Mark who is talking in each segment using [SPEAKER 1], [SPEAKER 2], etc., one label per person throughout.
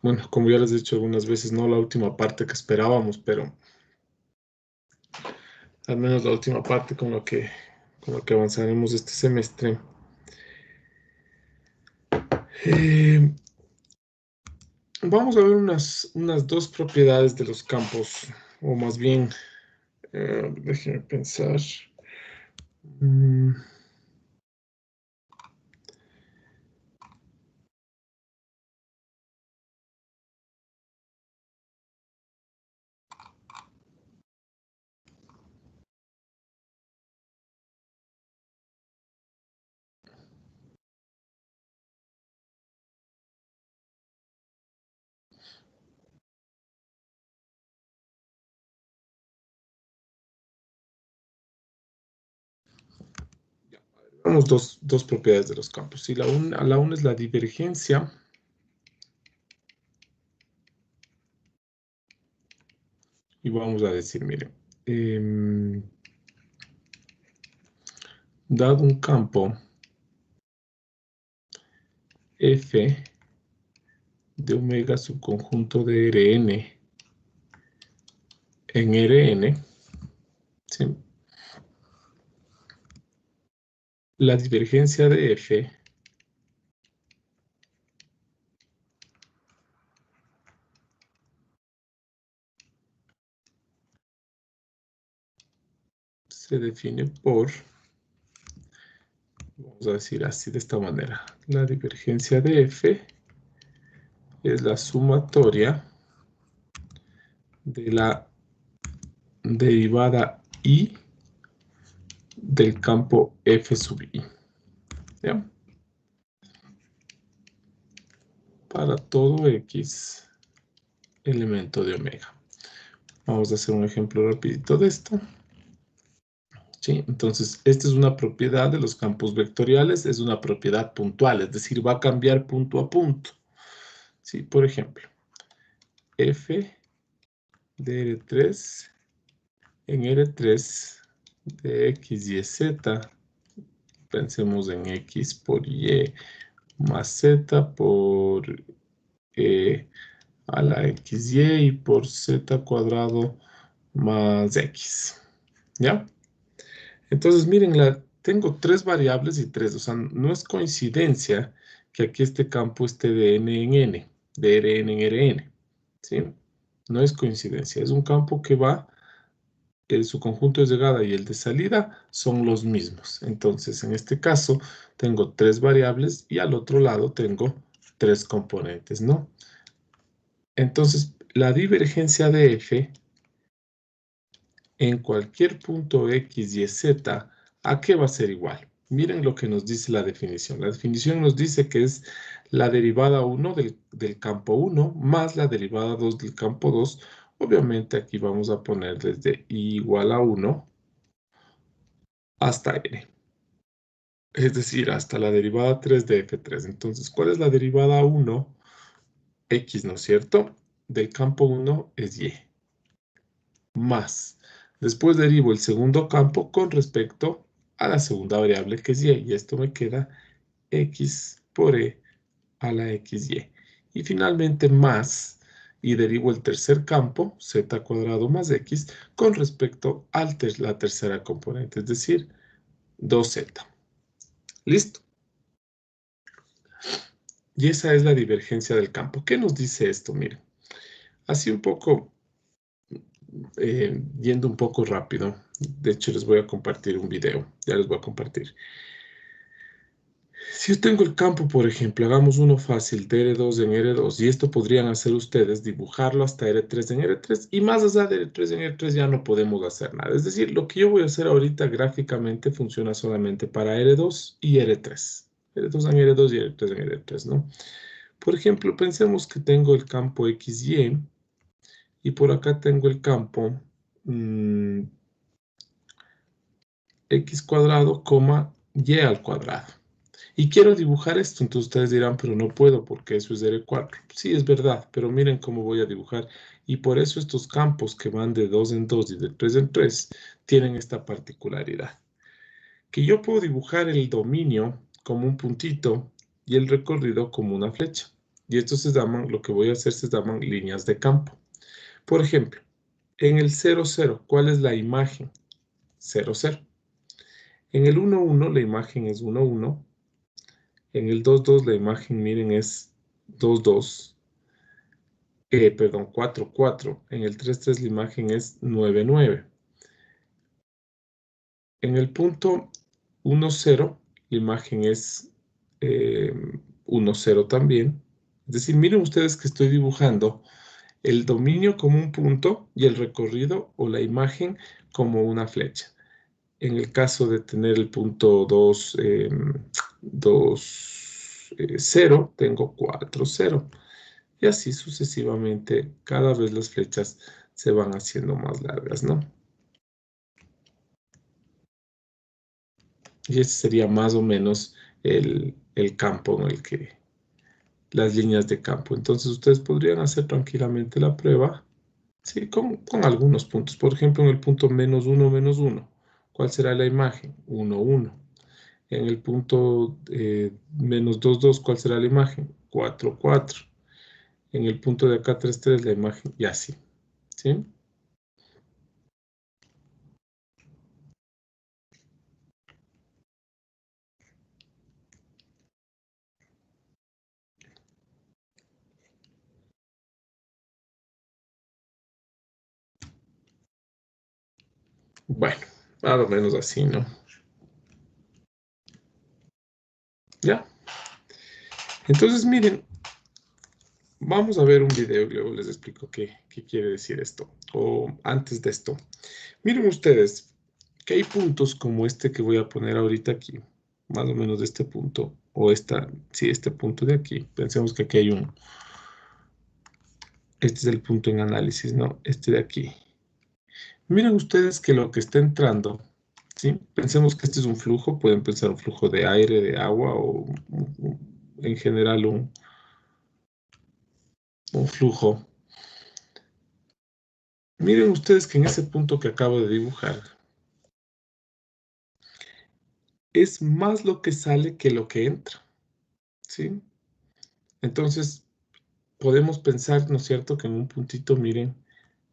[SPEAKER 1] Bueno, como ya les he dicho algunas veces, no la última parte que esperábamos, pero al menos la última parte con lo que avanzaremos este semestre. Vamos a ver unas dos propiedades de los campos, o más bien, déjenme pensar. Vamos dos propiedades de los campos. Y la una es la divergencia. Y vamos a decir, miren, dado un campo F de omega subconjunto de Rn en Rn, ¿sí? La divergencia de F se define por, vamos a decir así de esta manera, la divergencia de F es la sumatoria de la derivada I del campo F sub I. ¿Ya? Para todo X elemento de omega. Vamos a hacer un ejemplo rapidito de esto. ¿Sí? Entonces, esta es una propiedad de los campos vectoriales, es una propiedad puntual, es decir, va a cambiar punto a punto. ¿Sí? Por ejemplo, F de R3 en R3 de X, Y, Z, pensemos en X por Y más Z por a la XY y por Z cuadrado más X. ¿Ya? Entonces, miren, tengo tres variables y tres, o sea, no es coincidencia que aquí este campo esté de n en n, de Rn en Rn, ¿sí? No es coincidencia, es un campo que va, su conjunto de llegada y el de salida son los mismos. Entonces, en este caso, tengo tres variables y al otro lado tengo tres componentes, ¿no? Entonces, la divergencia de F en cualquier punto X, Y, Z, ¿a qué va a ser igual? Miren lo que nos dice la definición. La definición nos dice que es la derivada 1 del campo 1 más la derivada 2 del campo 2. Obviamente aquí vamos a poner desde I igual a 1 hasta N. Es decir, hasta la derivada 3 de F3. Entonces, ¿cuál es la derivada 1? X, ¿no es cierto? Del campo 1 es Y. Más. Después derivo el segundo campo con respecto a la segunda variable que es Y. Y esto me queda X por E a la XY. Y finalmente más. Y derivo el tercer campo, Z cuadrado más X, con respecto a la tercera componente, es decir, 2Z. ¿Listo? Y esa es la divergencia del campo. ¿Qué nos dice esto? Miren, así un poco, yendo un poco rápido. De hecho, les voy a compartir un video. Ya les voy a compartir. Si yo tengo el campo, por ejemplo, hagamos uno fácil de R2 en R2, y esto podrían hacer ustedes, dibujarlo hasta R3 en R3, y más allá de R3 en R3 ya no podemos hacer nada. Es decir, lo que yo voy a hacer ahorita gráficamente funciona solamente para R2 y R3. R2 en R2 y R3 en R3, ¿no? Por ejemplo, pensemos que tengo el campo XY, y por acá tengo el campo X cuadrado, Y al cuadrado. Y quiero dibujar esto, entonces ustedes dirán, pero no puedo porque eso es R4. Sí, es verdad, pero miren cómo voy a dibujar. Y por eso estos campos que van de 2 en 2 y de 3 en 3 tienen esta particularidad. Que yo puedo dibujar el dominio como un puntito y el recorrido como una flecha. Y estos se llaman, lo que voy a hacer se llaman líneas de campo. Por ejemplo, en el 0, 0, ¿cuál es la imagen? 0, 0. En el 1, 1, la imagen es 1, 1. En el 2, 2, la imagen, miren, es 2, 2. Perdón, 4, 4. En el 3, 3, la imagen es 9, 9. En el punto 1, 0, la imagen es 1, 0 también. Es decir, miren ustedes que estoy dibujando el dominio como un punto y el recorrido o la imagen como una flecha. En el caso de tener el punto 2, 2, 0, tengo 4, 0. Y así sucesivamente, cada vez las flechas se van haciendo más largas, ¿no? Y ese sería más o menos el campo en el que, las líneas de campo. Entonces ustedes podrían hacer tranquilamente la prueba, sí, con algunos puntos. Por ejemplo, en el punto -1, -1, ¿cuál será la imagen? 1, 1. En el punto -2, 2, ¿cuál será la imagen? 4, 4. En el punto de acá 3, 3, la imagen, y así, ¿sí? Bueno, más o menos así, ¿no? ¿Ya? Entonces, miren, vamos a ver un video y luego les explico qué quiere decir esto. O antes de esto, miren ustedes que hay puntos como este que voy a poner ahorita aquí, más o menos de este punto, o sí, este punto de aquí. Pensemos que aquí hay este es el punto en análisis, ¿no? Este de aquí. Miren ustedes que lo que está entrando, ¿sí? Pensemos que este es un flujo, pueden pensar un flujo de aire, de agua o en general un flujo. Miren ustedes que en ese punto que acabo de dibujar, es más lo que sale que lo que entra, ¿sí? Entonces, podemos pensar, ¿no es cierto?, que en un puntito, miren,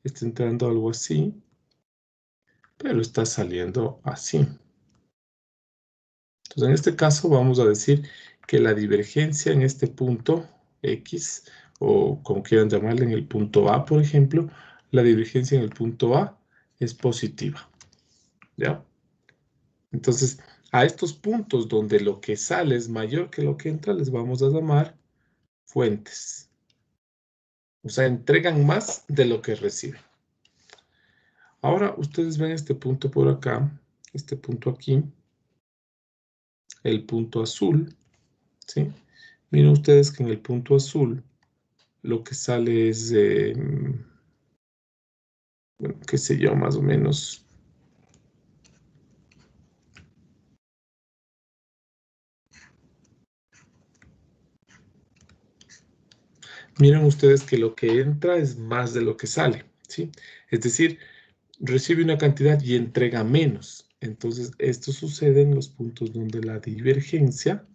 [SPEAKER 1] está entrando algo así, pero está saliendo así. Entonces, en este caso vamos a decir que la divergencia en este punto X, o como quieran llamarle, en el punto A, por ejemplo, la divergencia en el punto A es positiva, ¿ya? Entonces, a estos puntos donde lo que sale es mayor que lo que entra, les vamos a llamar fuentes. O sea, entregan más de lo que reciben. Ahora, ustedes ven este punto por acá, este punto aquí, el punto azul, ¿sí? Miren ustedes que en el punto azul lo que sale es, bueno, qué sé yo, más o menos. Miren ustedes que lo que entra es más de lo que sale, ¿sí? Es decir, recibe una cantidad y entrega menos. Entonces, esto sucede en los puntos donde la divergencia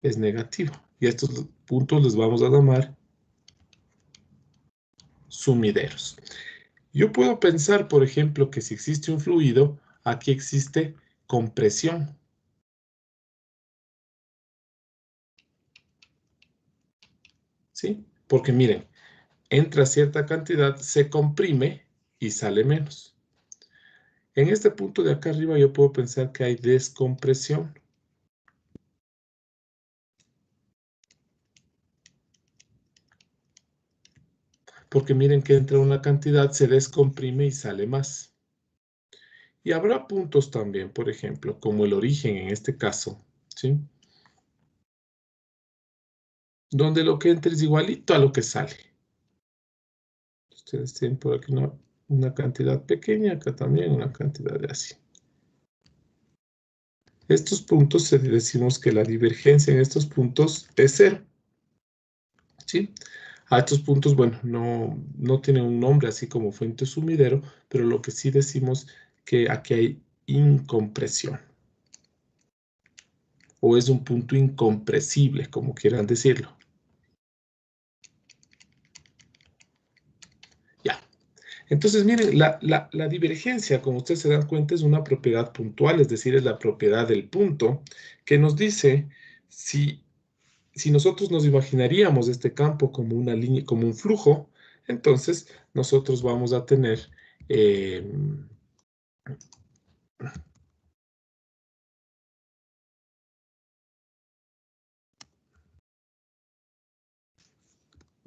[SPEAKER 1] es negativa. Y a estos puntos les vamos a llamar sumideros. Yo puedo pensar, por ejemplo, que si existe un fluido, aquí existe compresión. ¿Sí? Porque miren, entra cierta cantidad, se comprime y sale menos. En este punto de acá arriba yo puedo pensar que hay descompresión. Porque miren que entra una cantidad, se descomprime y sale más. Y habrá puntos también, por ejemplo, como el origen en este caso, ¿sí? Donde lo que entra es igualito a lo que sale. Ustedes tienen por aquí una cantidad pequeña, acá también una cantidad de así. Estos puntos decimos que la divergencia en estos puntos es cero, ¿sí? A estos puntos, bueno, no tienen un nombre así como fuente sumidero, pero lo que sí decimos que aquí hay incompresión. o es un punto incompresible, como quieran decirlo. Ya. Entonces, miren, la divergencia, como ustedes se dan cuenta, es una propiedad puntual, es decir, es la propiedad del punto, que nos dice si nosotros nos imaginaríamos este campo como una línea, como un flujo, entonces nosotros vamos a tener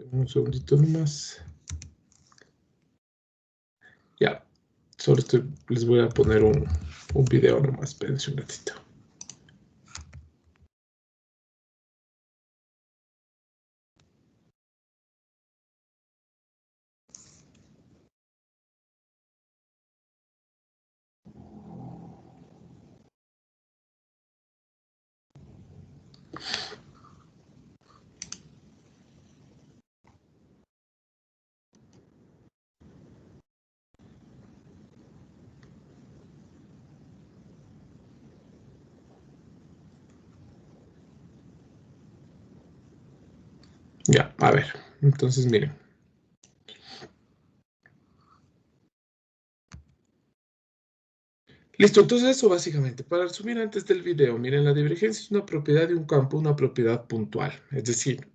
[SPEAKER 1] un segundito nomás. Ya, solo les voy a poner un video nomás, espérense un ratito. Ya, a ver, entonces miren. Listo, entonces eso básicamente. Para resumir antes del video, miren, la divergencia es una propiedad de un campo, una propiedad puntual. Es decir,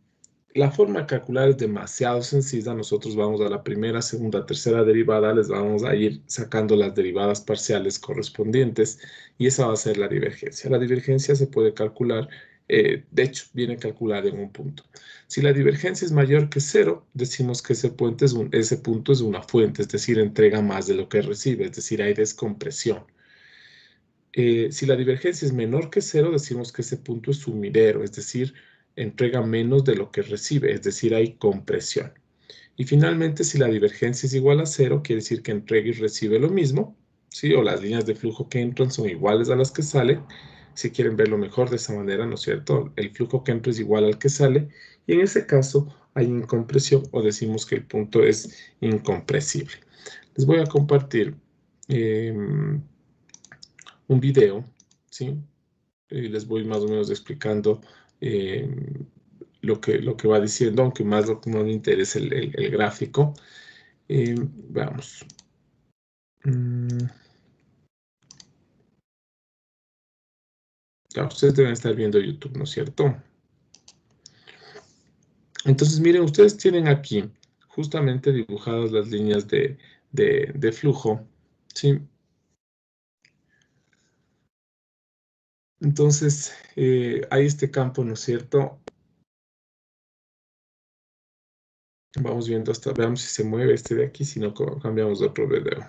[SPEAKER 1] la forma de calcular es demasiado sencilla. Nosotros vamos a la primera, segunda, tercera derivada, les vamos a ir sacando las derivadas parciales correspondientes y esa va a ser la divergencia. La divergencia se puede calcular, de hecho, viene calculada en un punto. Si la divergencia es mayor que cero, decimos que ese punto es una fuente, es decir, entrega más de lo que recibe, es decir, hay descompresión. Si la divergencia es menor que cero, decimos que ese punto es sumidero, es decir, entrega menos de lo que recibe, es decir, hay compresión. Y finalmente, si la divergencia es igual a cero, quiere decir que entrega y recibe lo mismo, ¿sí? O las líneas de flujo que entran son iguales a las que salen. Si quieren verlo mejor de esa manera, ¿no es cierto? El flujo que entra es igual al que sale, y en ese caso hay incompresión o decimos que el punto es incompresible. Les voy a compartir un video, ¿sí? Y les voy más o menos explicando eh, lo que va diciendo, aunque más lo que más me interesa el gráfico. Veamos. Ya, ustedes deben estar viendo YouTube, ¿no es cierto? Entonces, miren, ustedes tienen aquí justamente dibujadas las líneas de flujo, ¿sí? Entonces, hay este campo, ¿no es cierto? Vamos viendo hasta, veamos si se mueve este de aquí, si no cambiamos de otro video.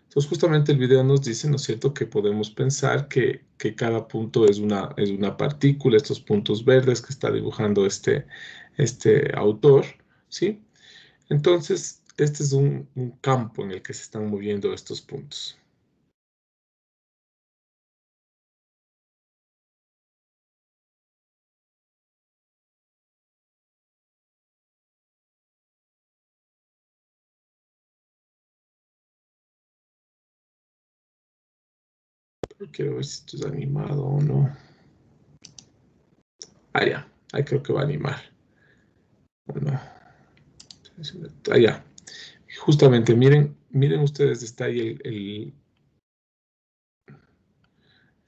[SPEAKER 1] Entonces, justamente el video nos dice, ¿no es cierto?, que podemos pensar que cada punto es una partícula, estos puntos verdes que está dibujando este autor, ¿sí? Entonces, este es un campo en el que se están moviendo estos puntos. Quiero ver si esto es animado o no. Ah, ya. Ahí creo que va a animar. ¿O no? Ah, ya. Justamente, miren ustedes, está ahí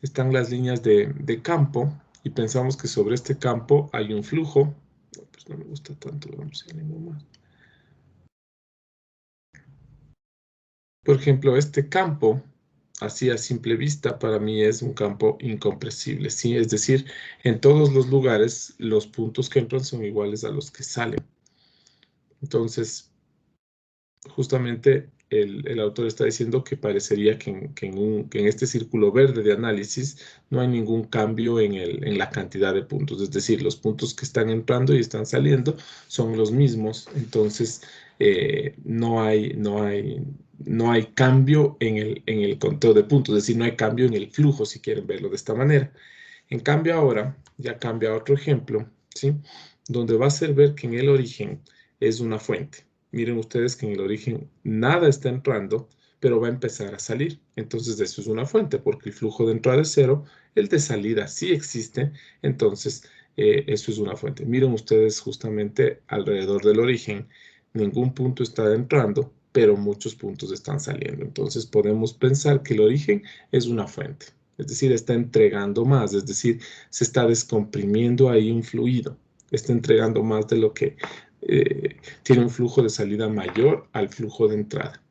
[SPEAKER 1] están las líneas de campo y pensamos que sobre este campo hay un flujo. No, pues no me gusta tanto, vamos a ir más. Por ejemplo, este campo, así a simple vista, para mí es un campo incompresible, ¿sí? Es decir, en todos los lugares los puntos que entran son iguales a los que salen. Entonces, justamente el autor está diciendo que parecería que en este círculo verde de análisis no hay ningún cambio en la cantidad de puntos, es decir, los puntos que están entrando y están saliendo son los mismos, entonces no hay cambio en el conteo de puntos, es decir, no hay cambio en el flujo, si quieren verlo de esta manera. En cambio ahora, ya cambia a otro ejemplo, ¿sí? Donde va a ser ver que en el origen es una fuente. Miren ustedes que en el origen nada está entrando, pero va a empezar a salir. Entonces, eso es una fuente, porque el flujo de entrada es 0, el de salida sí existe, entonces eso es una fuente. Miren ustedes justamente alrededor del origen, ningún punto está entrando, pero muchos puntos están saliendo. Entonces, podemos pensar que el origen es una fuente, es decir, está entregando más, es decir, se está descomprimiendo ahí un fluido, está entregando más de lo que tiene un flujo de salida mayor al flujo de entrada.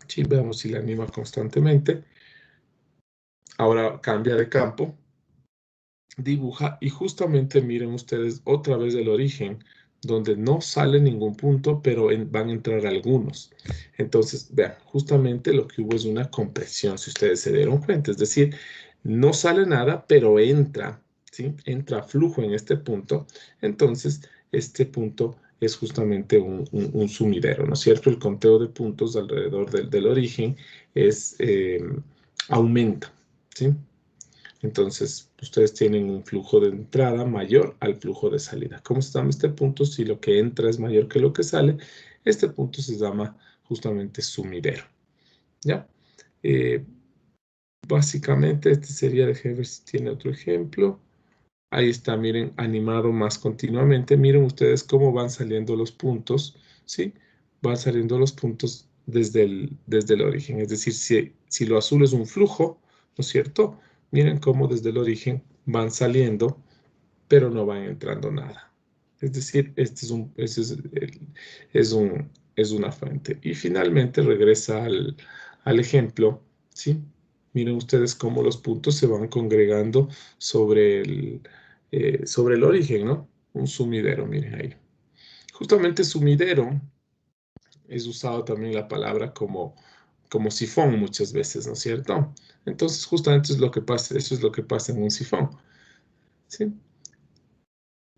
[SPEAKER 1] Sí, veamos si la anima constantemente. Ahora cambia de campo, dibuja y justamente miren ustedes otra vez el origen, donde no sale ningún punto, pero van a entrar algunos. Entonces, vean, justamente lo que hubo es una compresión, si ustedes se dieron cuenta. Es decir, no sale nada, pero entra, ¿sí? Entra flujo en este punto. Entonces, este punto es justamente un sumidero, ¿no es cierto? El conteo de puntos alrededor del origen es, aumenta, ¿sí? Entonces, ustedes tienen un flujo de entrada mayor al flujo de salida. ¿Cómo se llama este punto? Si lo que entra es mayor que lo que sale, este punto se llama justamente sumidero. ¿Ya? Eh, Básicamente, este sería, déjenme ver si tiene otro ejemplo. Ahí está, miren, animado más continuamente. Miren ustedes cómo van saliendo los puntos, ¿sí? Van saliendo los puntos desde el origen. Es decir, si lo azul es un flujo, ¿no es cierto? Miren cómo desde el origen van saliendo, pero no van entrando nada. Es decir, es una fuente. Y finalmente regresa al ejemplo, ¿sí? Miren ustedes cómo los puntos se van congregando sobre el origen, ¿no? Un sumidero, miren ahí. Justamente sumidero es usado también la palabra como sifón muchas veces, ¿no es cierto? Entonces, justamente es lo que pasa, eso es lo que pasa en un sifón, ¿sí?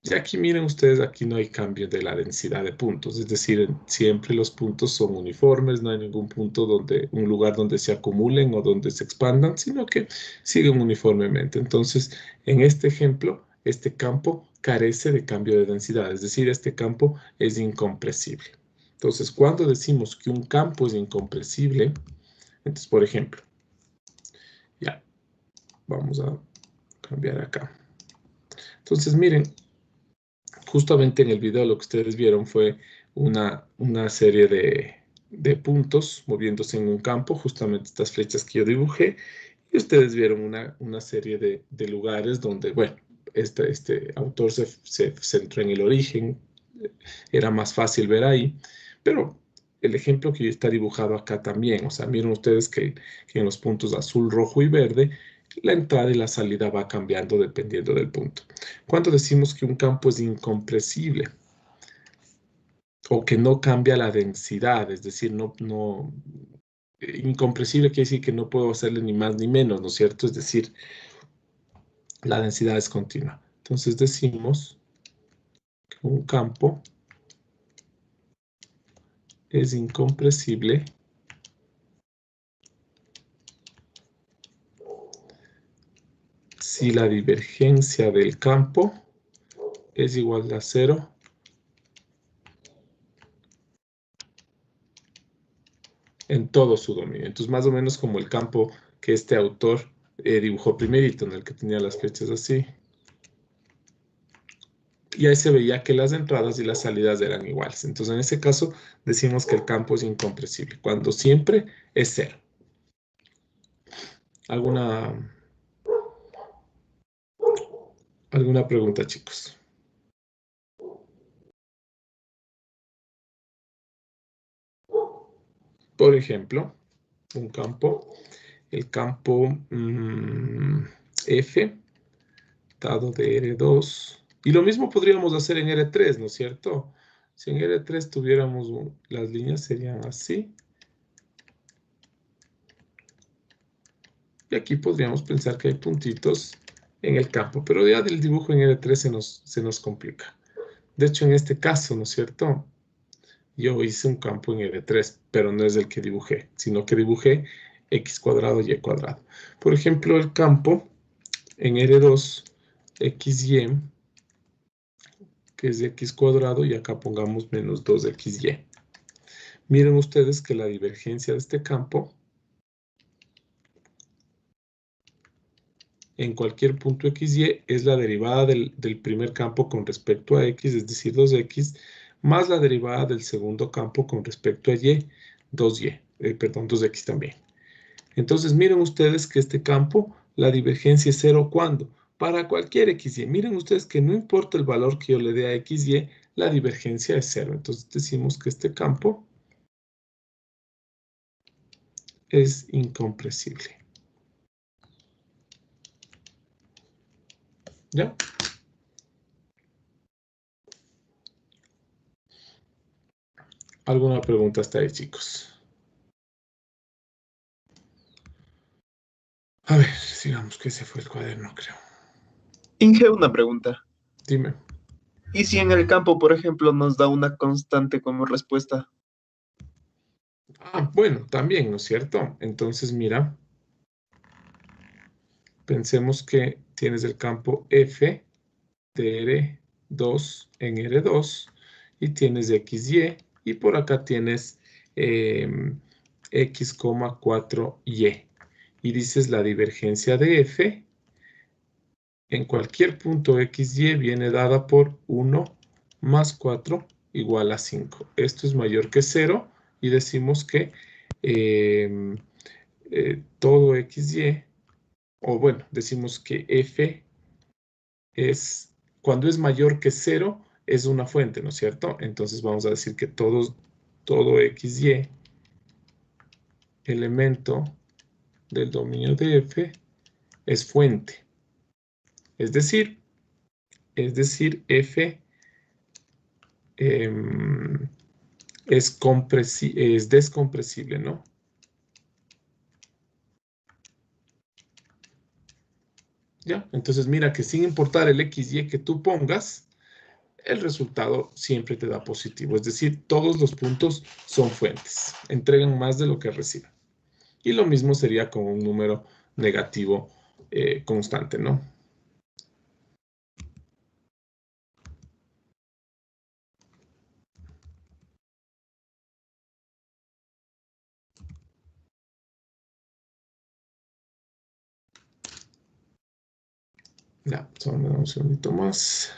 [SPEAKER 1] Y aquí miren ustedes, aquí no hay cambio de la densidad de puntos, es decir, siempre los puntos son uniformes, no hay ningún punto un lugar donde se acumulen o donde se expandan, sino que siguen uniformemente. Entonces, en este ejemplo, este campo carece de cambio de densidad, es decir, este campo es incompresible. Entonces, cuando decimos que un campo es incompresible, entonces, por ejemplo, ya, vamos a cambiar acá. Entonces, miren, justamente en el video lo que ustedes vieron fue una serie de puntos moviéndose en un campo, justamente estas flechas que yo dibujé, y ustedes vieron una serie de lugares donde, bueno, este autor se centró en el origen, era más fácil ver ahí, pero el ejemplo que está dibujado acá también, o sea, miren ustedes que en los puntos azul, rojo y verde, la entrada y la salida va cambiando dependiendo del punto. Cuando decimos que un campo es incompresible o que no cambia la densidad, es decir, incompresible quiere decir que no puedo hacerle ni más ni menos, ¿no es cierto? Es decir, la densidad es continua. Entonces decimos que un campo es incompresible si la divergencia del campo es igual a 0 en todo su dominio. Entonces, más o menos como el campo que este autor dibujó primerito, en el que tenía las flechas así. Y ahí se veía que las entradas y las salidas eran iguales. Entonces, en ese caso, decimos que el campo es incompresible, cuando siempre es 0. ¿Alguna pregunta, chicos? Por ejemplo, un campo, el campo F, dado de R2. Y lo mismo podríamos hacer en R3, ¿no es cierto? Si en R3 tuviéramos las líneas serían así. Y aquí podríamos pensar que hay puntitos en el campo, pero ya del dibujo en R3 se nos complica. De hecho, en este caso, ¿no es cierto? Yo hice un campo en R3, pero no es el que dibujé, sino que dibujé x cuadrado y y cuadrado. Por ejemplo, el campo en R2, xy, que es de x cuadrado, y acá pongamos menos 2xy. Miren ustedes que la divergencia de este campo en cualquier punto XY es la derivada del primer campo con respecto a X, es decir, 2X, más la derivada del segundo campo con respecto a Y, 2Y, perdón, 2X también. Entonces, miren ustedes que este campo, la divergencia es cero, ¿cuándo? Para cualquier XY. Miren ustedes que no importa el valor que yo le dé a XY, la divergencia es cero. Entonces, decimos que este campo es incompresible. ¿Ya? ¿Alguna pregunta hasta ahí, chicos? A ver, sigamos que ese fue el cuaderno, creo.
[SPEAKER 2] Inge, una pregunta.
[SPEAKER 1] Dime.
[SPEAKER 2] ¿Y si en el campo, por ejemplo, nos da una constante como respuesta?
[SPEAKER 1] Ah, bueno, también, ¿no es cierto? Entonces, mira, pensemos que tienes el campo F de R2 en R2 y tienes XY y por acá tienes X, 4Y. Y dices la divergencia de F en cualquier punto XY viene dada por 1 más 4 igual a 5. Esto es mayor que 0 y decimos que todo XY, o bueno, decimos que F es, cuando es mayor que 0, es una fuente, ¿no es cierto? Entonces vamos a decir que todo XY elemento del dominio de F es fuente. Es decir, F em, es descompresible, ¿no? ¿Ya? Entonces mira que sin importar el XY que tú pongas, el resultado siempre te da positivo. Es decir, todos los puntos son fuentes, entregan más de lo que reciben. Y lo mismo sería con un número negativo constante, ¿no? Ya, solo me da un segundito más.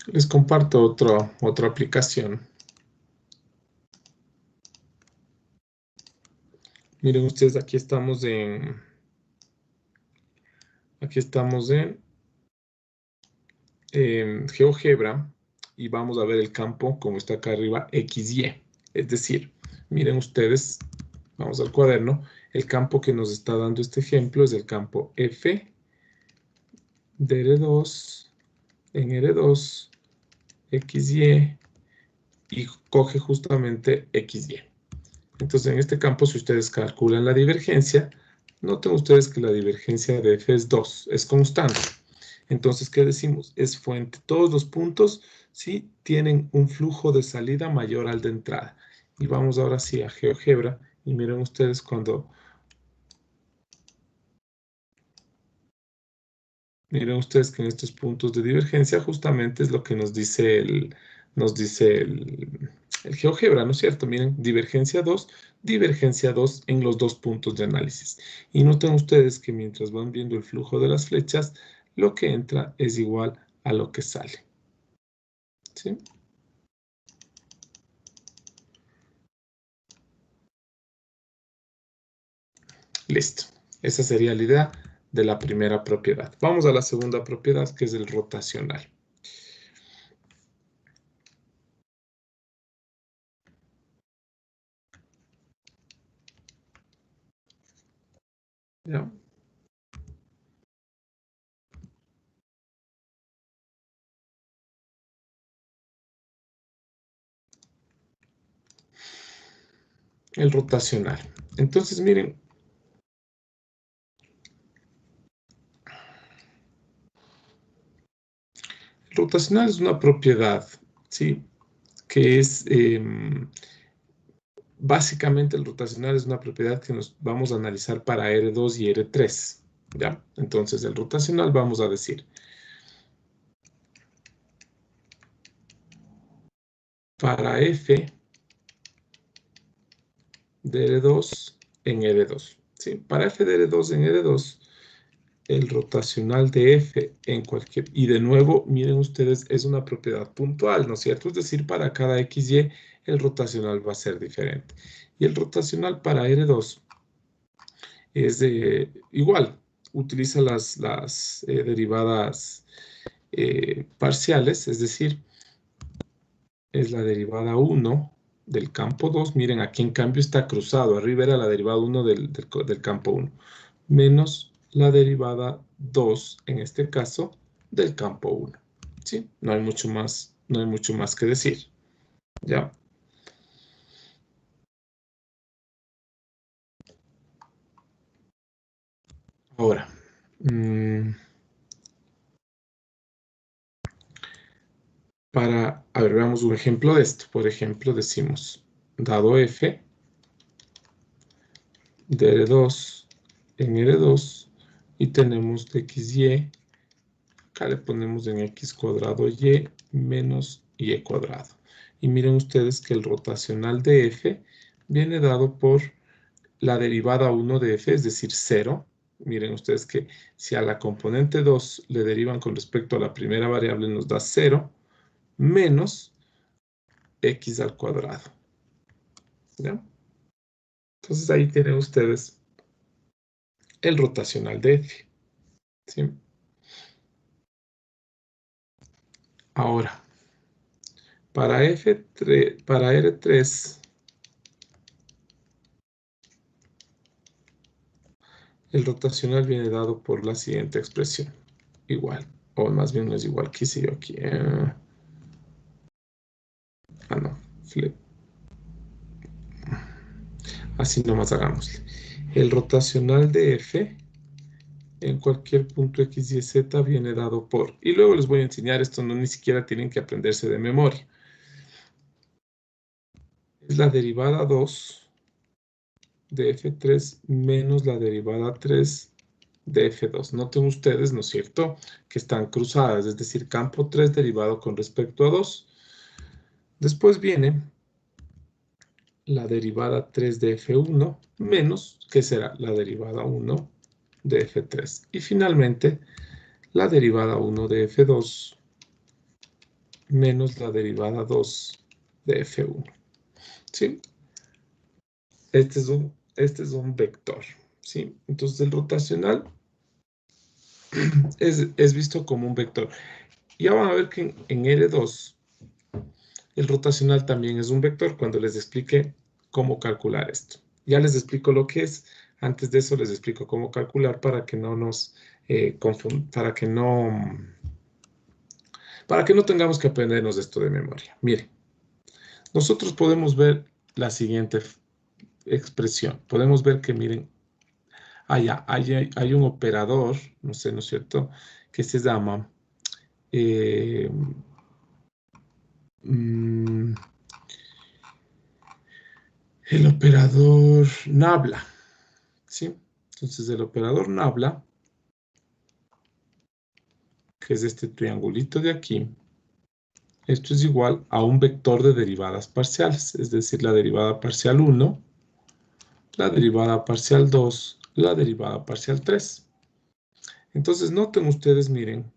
[SPEAKER 1] Les comparto otra aplicación. Miren ustedes, aquí estamos en GeoGebra y vamos a ver el campo como está acá arriba, XY. Es decir, miren ustedes, vamos al cuaderno, el campo que nos está dando este ejemplo es el campo F de R2 en R2, XY, y coge justamente XY. Entonces, en este campo, si ustedes calculan la divergencia, noten ustedes que la divergencia de F es 2, es constante. Entonces, ¿qué decimos? Es fuente. Todos los puntos, sí, tienen un flujo de salida mayor al de entrada. Y vamos ahora sí a GeoGebra, y miren ustedes miren ustedes que en estos puntos de divergencia justamente es lo que nos dice el GeoGebra, ¿no es cierto? Miren, divergencia 2 en los dos puntos de análisis. Y noten ustedes que mientras van viendo el flujo de las flechas, lo que entra es igual a lo que sale. ¿Sí? Listo. Esa sería la idea de la primera propiedad. Vamos a la segunda propiedad, que es el rotacional. ¿Ya? El rotacional. Entonces, miren, Rotacional es una propiedad, ¿sí? Que es, básicamente el rotacional es una propiedad que nos vamos a analizar para R2 y R3, ¿ya? Entonces, el rotacional vamos a decir, para F de R2 en R2, ¿sí? Para F de R2 en R2, el rotacional de F en cualquier... Y de nuevo, miren ustedes, es una propiedad puntual, ¿no es cierto? Es decir, para cada XY, el rotacional va a ser diferente. Y el rotacional para R2 es igual, utiliza las derivadas parciales, es decir, es la derivada 1 del campo 2. Miren, aquí en cambio está cruzado. Arriba era la derivada 1 del campo 1. Menos la derivada 2, en este caso, del campo 1. ¿Sí? No hay mucho más que decir. ¿Ya? Ahora, a ver, veamos un ejemplo de esto. Por ejemplo, decimos, dado F de R2 en R2, y tenemos de XY, acá le ponemos en X cuadrado Y menos Y cuadrado. Y miren ustedes que el rotacional de F viene dado por la derivada 1 de F, es decir, 0. Miren ustedes que si a la componente 2 le derivan con respecto a la primera variable, nos da 0 menos X al cuadrado. ¿Ya? Entonces ahí tienen ustedes el rotacional de F. ¿Sí? Ahora, para para R3, el rotacional viene dado por la siguiente expresión. Igual, o más bien no es igual, ¿qué hice yo aquí? No, flip. Así nomás hagámosle. El rotacional de F en cualquier punto X, Y, Z viene dado por... Y luego les voy a enseñar, esto no ni siquiera tienen que aprenderse de memoria. Es la derivada 2 de F3 menos la derivada 3 de F2. Noten ustedes, ¿no es cierto?, que están cruzadas, es decir, campo 3 derivado con respecto a 2. Después viene la derivada 3 de F1 menos, ¿qué será? La derivada 1 de F3. Y finalmente, la derivada 1 de F2 menos la derivada 2 de F1. ¿Sí? Este es un vector. ¿Sí? Entonces, el rotacional es visto como un vector. Ya van a ver que en R2 el rotacional también es un vector cuando les explique cómo calcular esto. Ya les explico lo que es. Antes de eso les explico cómo calcular para que no nos para que no tengamos que aprendernos esto de memoria. Miren, nosotros podemos ver la siguiente expresión. Podemos ver que, miren, allá hay un operador, no sé, ¿no es cierto?, que se llama el operador nabla, ¿sí? Entonces, el operador nabla, que es este triangulito de aquí, esto es igual a un vector de derivadas parciales, es decir, la derivada parcial 1, la derivada parcial 2, la derivada parcial 3. Entonces, noten ustedes, miren,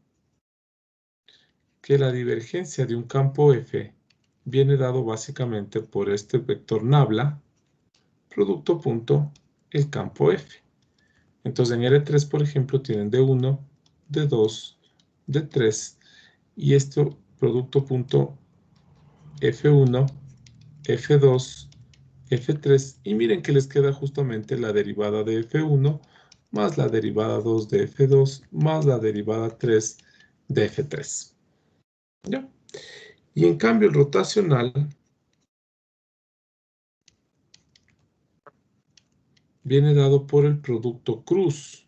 [SPEAKER 1] que la divergencia de un campo F viene dado básicamente por este vector nabla, producto punto, el campo F. Entonces en R3, por ejemplo, tienen D1, D2, D3, y esto producto punto F1, F2, F3, y miren que les queda justamente la derivada de F1 más la derivada 2 de F2 más la derivada 3 de F3. ¿Ya? Y en cambio el rotacional viene dado por el producto cruz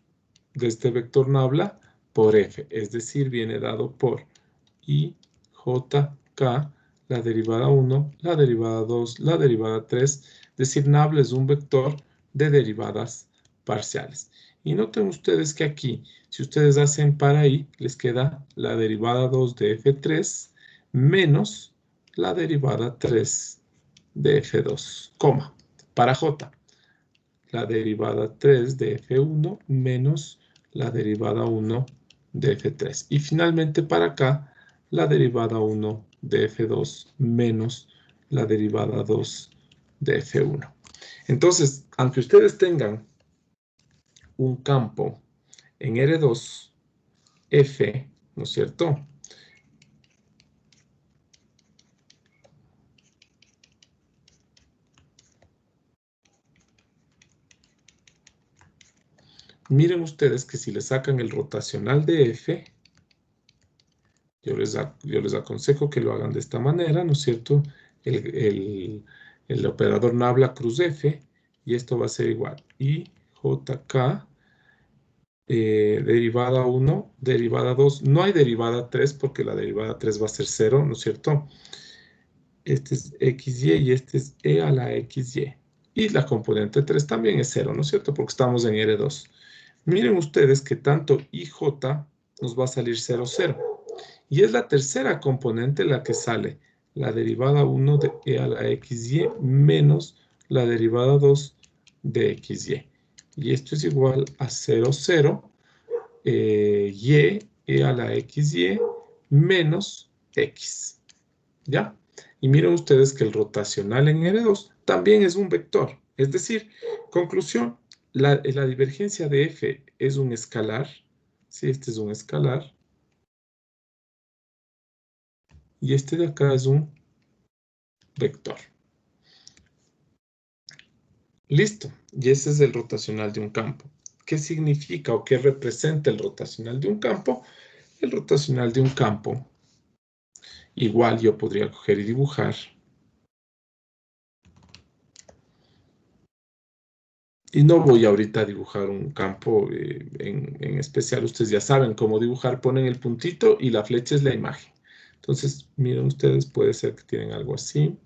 [SPEAKER 1] de este vector nabla por F, es decir, viene dado por y jk, la derivada 1, la derivada 2, la derivada 3. Designable es un vector de derivadas parciales. Y noten ustedes que aquí, si ustedes hacen para i, les queda la derivada 2 de f3 menos la derivada 3 de f2, coma, para j, la derivada 3 de f1 menos la derivada 1 de f3. Y finalmente para acá, la derivada 1 de f2 menos la derivada 2 de f1. Entonces, aunque ustedes tengan un campo en R2, F, ¿no es cierto? Miren ustedes que si le sacan el rotacional de F, yo les aconsejo que lo hagan de esta manera, ¿no es cierto? El operador nabla cruz F, y esto va a ser igual. I, JK, derivada 1, derivada 2. No hay derivada 3 porque la derivada 3 va a ser 0, ¿no es cierto? Este es XY y este es E a la XY. Y la componente 3 también es 0, ¿no es cierto? Porque estamos en R2. Miren ustedes que tanto IJ nos va a salir 0, 0. Y es la tercera componente la que sale. La derivada 1 de E a la XY menos la derivada 2 de XY. Y esto es igual a 0, 0. Y E a la XY menos X. ¿Ya? Y miren ustedes que el rotacional en R2 también es un vector. Es decir, conclusión, la divergencia de F es un escalar. Sí, este es un escalar. Y este de acá es un vector. Listo. Y ese es el rotacional de un campo. ¿Qué significa o qué representa el rotacional de un campo? El rotacional de un campo, igual yo podría coger y dibujar. Y no voy ahorita a dibujar un campo en especial. Ustedes ya saben cómo dibujar. Ponen el puntito y la flecha es la imagen. Entonces, miren ustedes, puede ser que tienen algo así.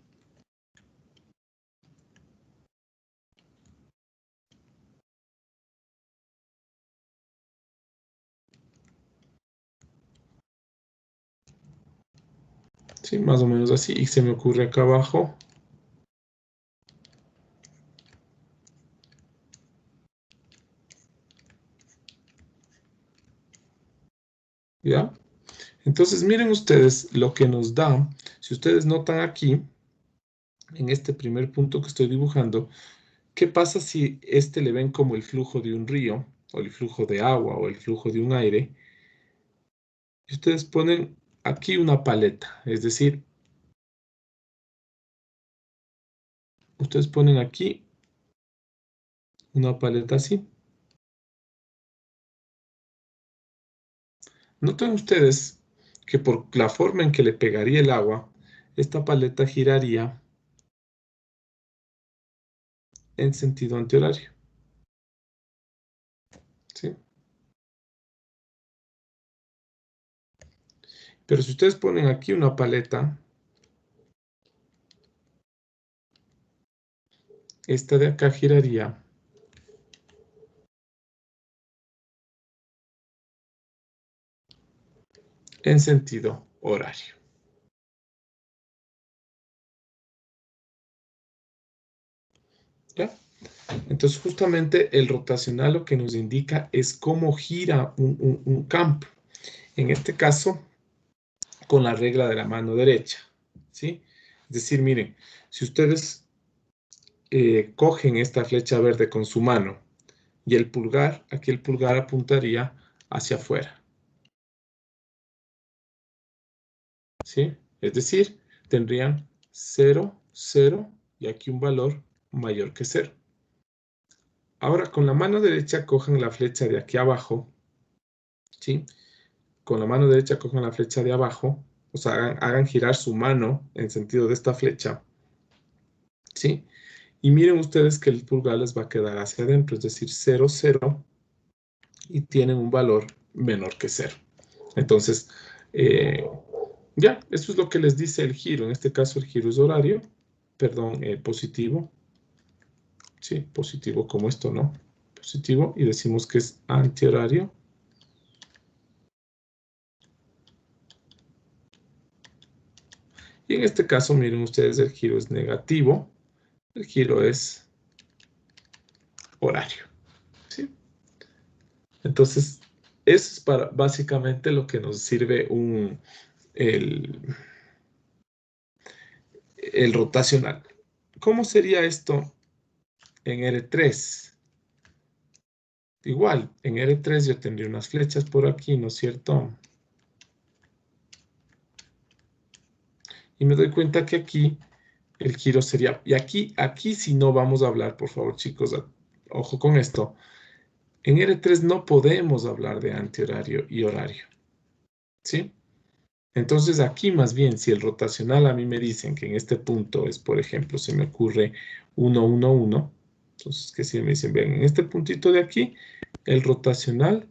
[SPEAKER 1] Sí, más o menos así. Y se me ocurre acá abajo. ¿Ya? Entonces, miren ustedes lo que nos da. Si ustedes notan aquí, en este primer punto que estoy dibujando, ¿qué pasa si este le ven como el flujo de un río, o el flujo de agua, o el flujo de un aire? Y ustedes ponen aquí una paleta, es decir, ustedes ponen aquí una paleta así. Noten ustedes que por la forma en que le pegaría el agua, esta paleta giraría en sentido antihorario. ¿Sí? Pero si ustedes ponen aquí una paleta, esta de acá giraría en sentido horario. ¿Ya? Entonces, justamente el rotacional lo que nos indica es cómo gira un campo. En este caso, con la regla de la mano derecha. ¿Sí? Es decir, miren, si ustedes cogen esta flecha verde con su mano y el pulgar, aquí el pulgar apuntaría hacia afuera. ¿Sí? Es decir, tendrían 0, 0 y aquí un valor mayor que 0. Ahora con la mano derecha cojan la flecha de aquí abajo. ¿Sí? Con la mano derecha cojan la flecha de abajo. O sea, hagan girar su mano en sentido de esta flecha. ¿Sí? Y miren ustedes que el pulgar les va a quedar hacia adentro, es decir, 0, 0, y tienen un valor menor que 0. Entonces, Ya, eso es lo que les dice el giro. En este caso el giro es horario, perdón, positivo. Sí, positivo como esto, ¿no? Positivo, y decimos que es antihorario. Y en este caso, miren ustedes, el giro es negativo. El giro es horario. ¿Sí? Entonces, eso es para básicamente lo que nos sirve el rotacional. ¿Cómo sería esto en R3? Igual, en R3 yo tendría unas flechas por aquí, ¿no es cierto? Y me doy cuenta que aquí el giro sería... Y aquí sí no vamos a hablar, por favor, chicos, ojo con esto. En R3 no podemos hablar de antihorario y horario, ¿sí? Entonces aquí más bien, si el rotacional a mí me dicen que en este punto es, por ejemplo, se me ocurre 1, 1, 1, entonces que si me dicen, ven, en este puntito de aquí, el rotacional,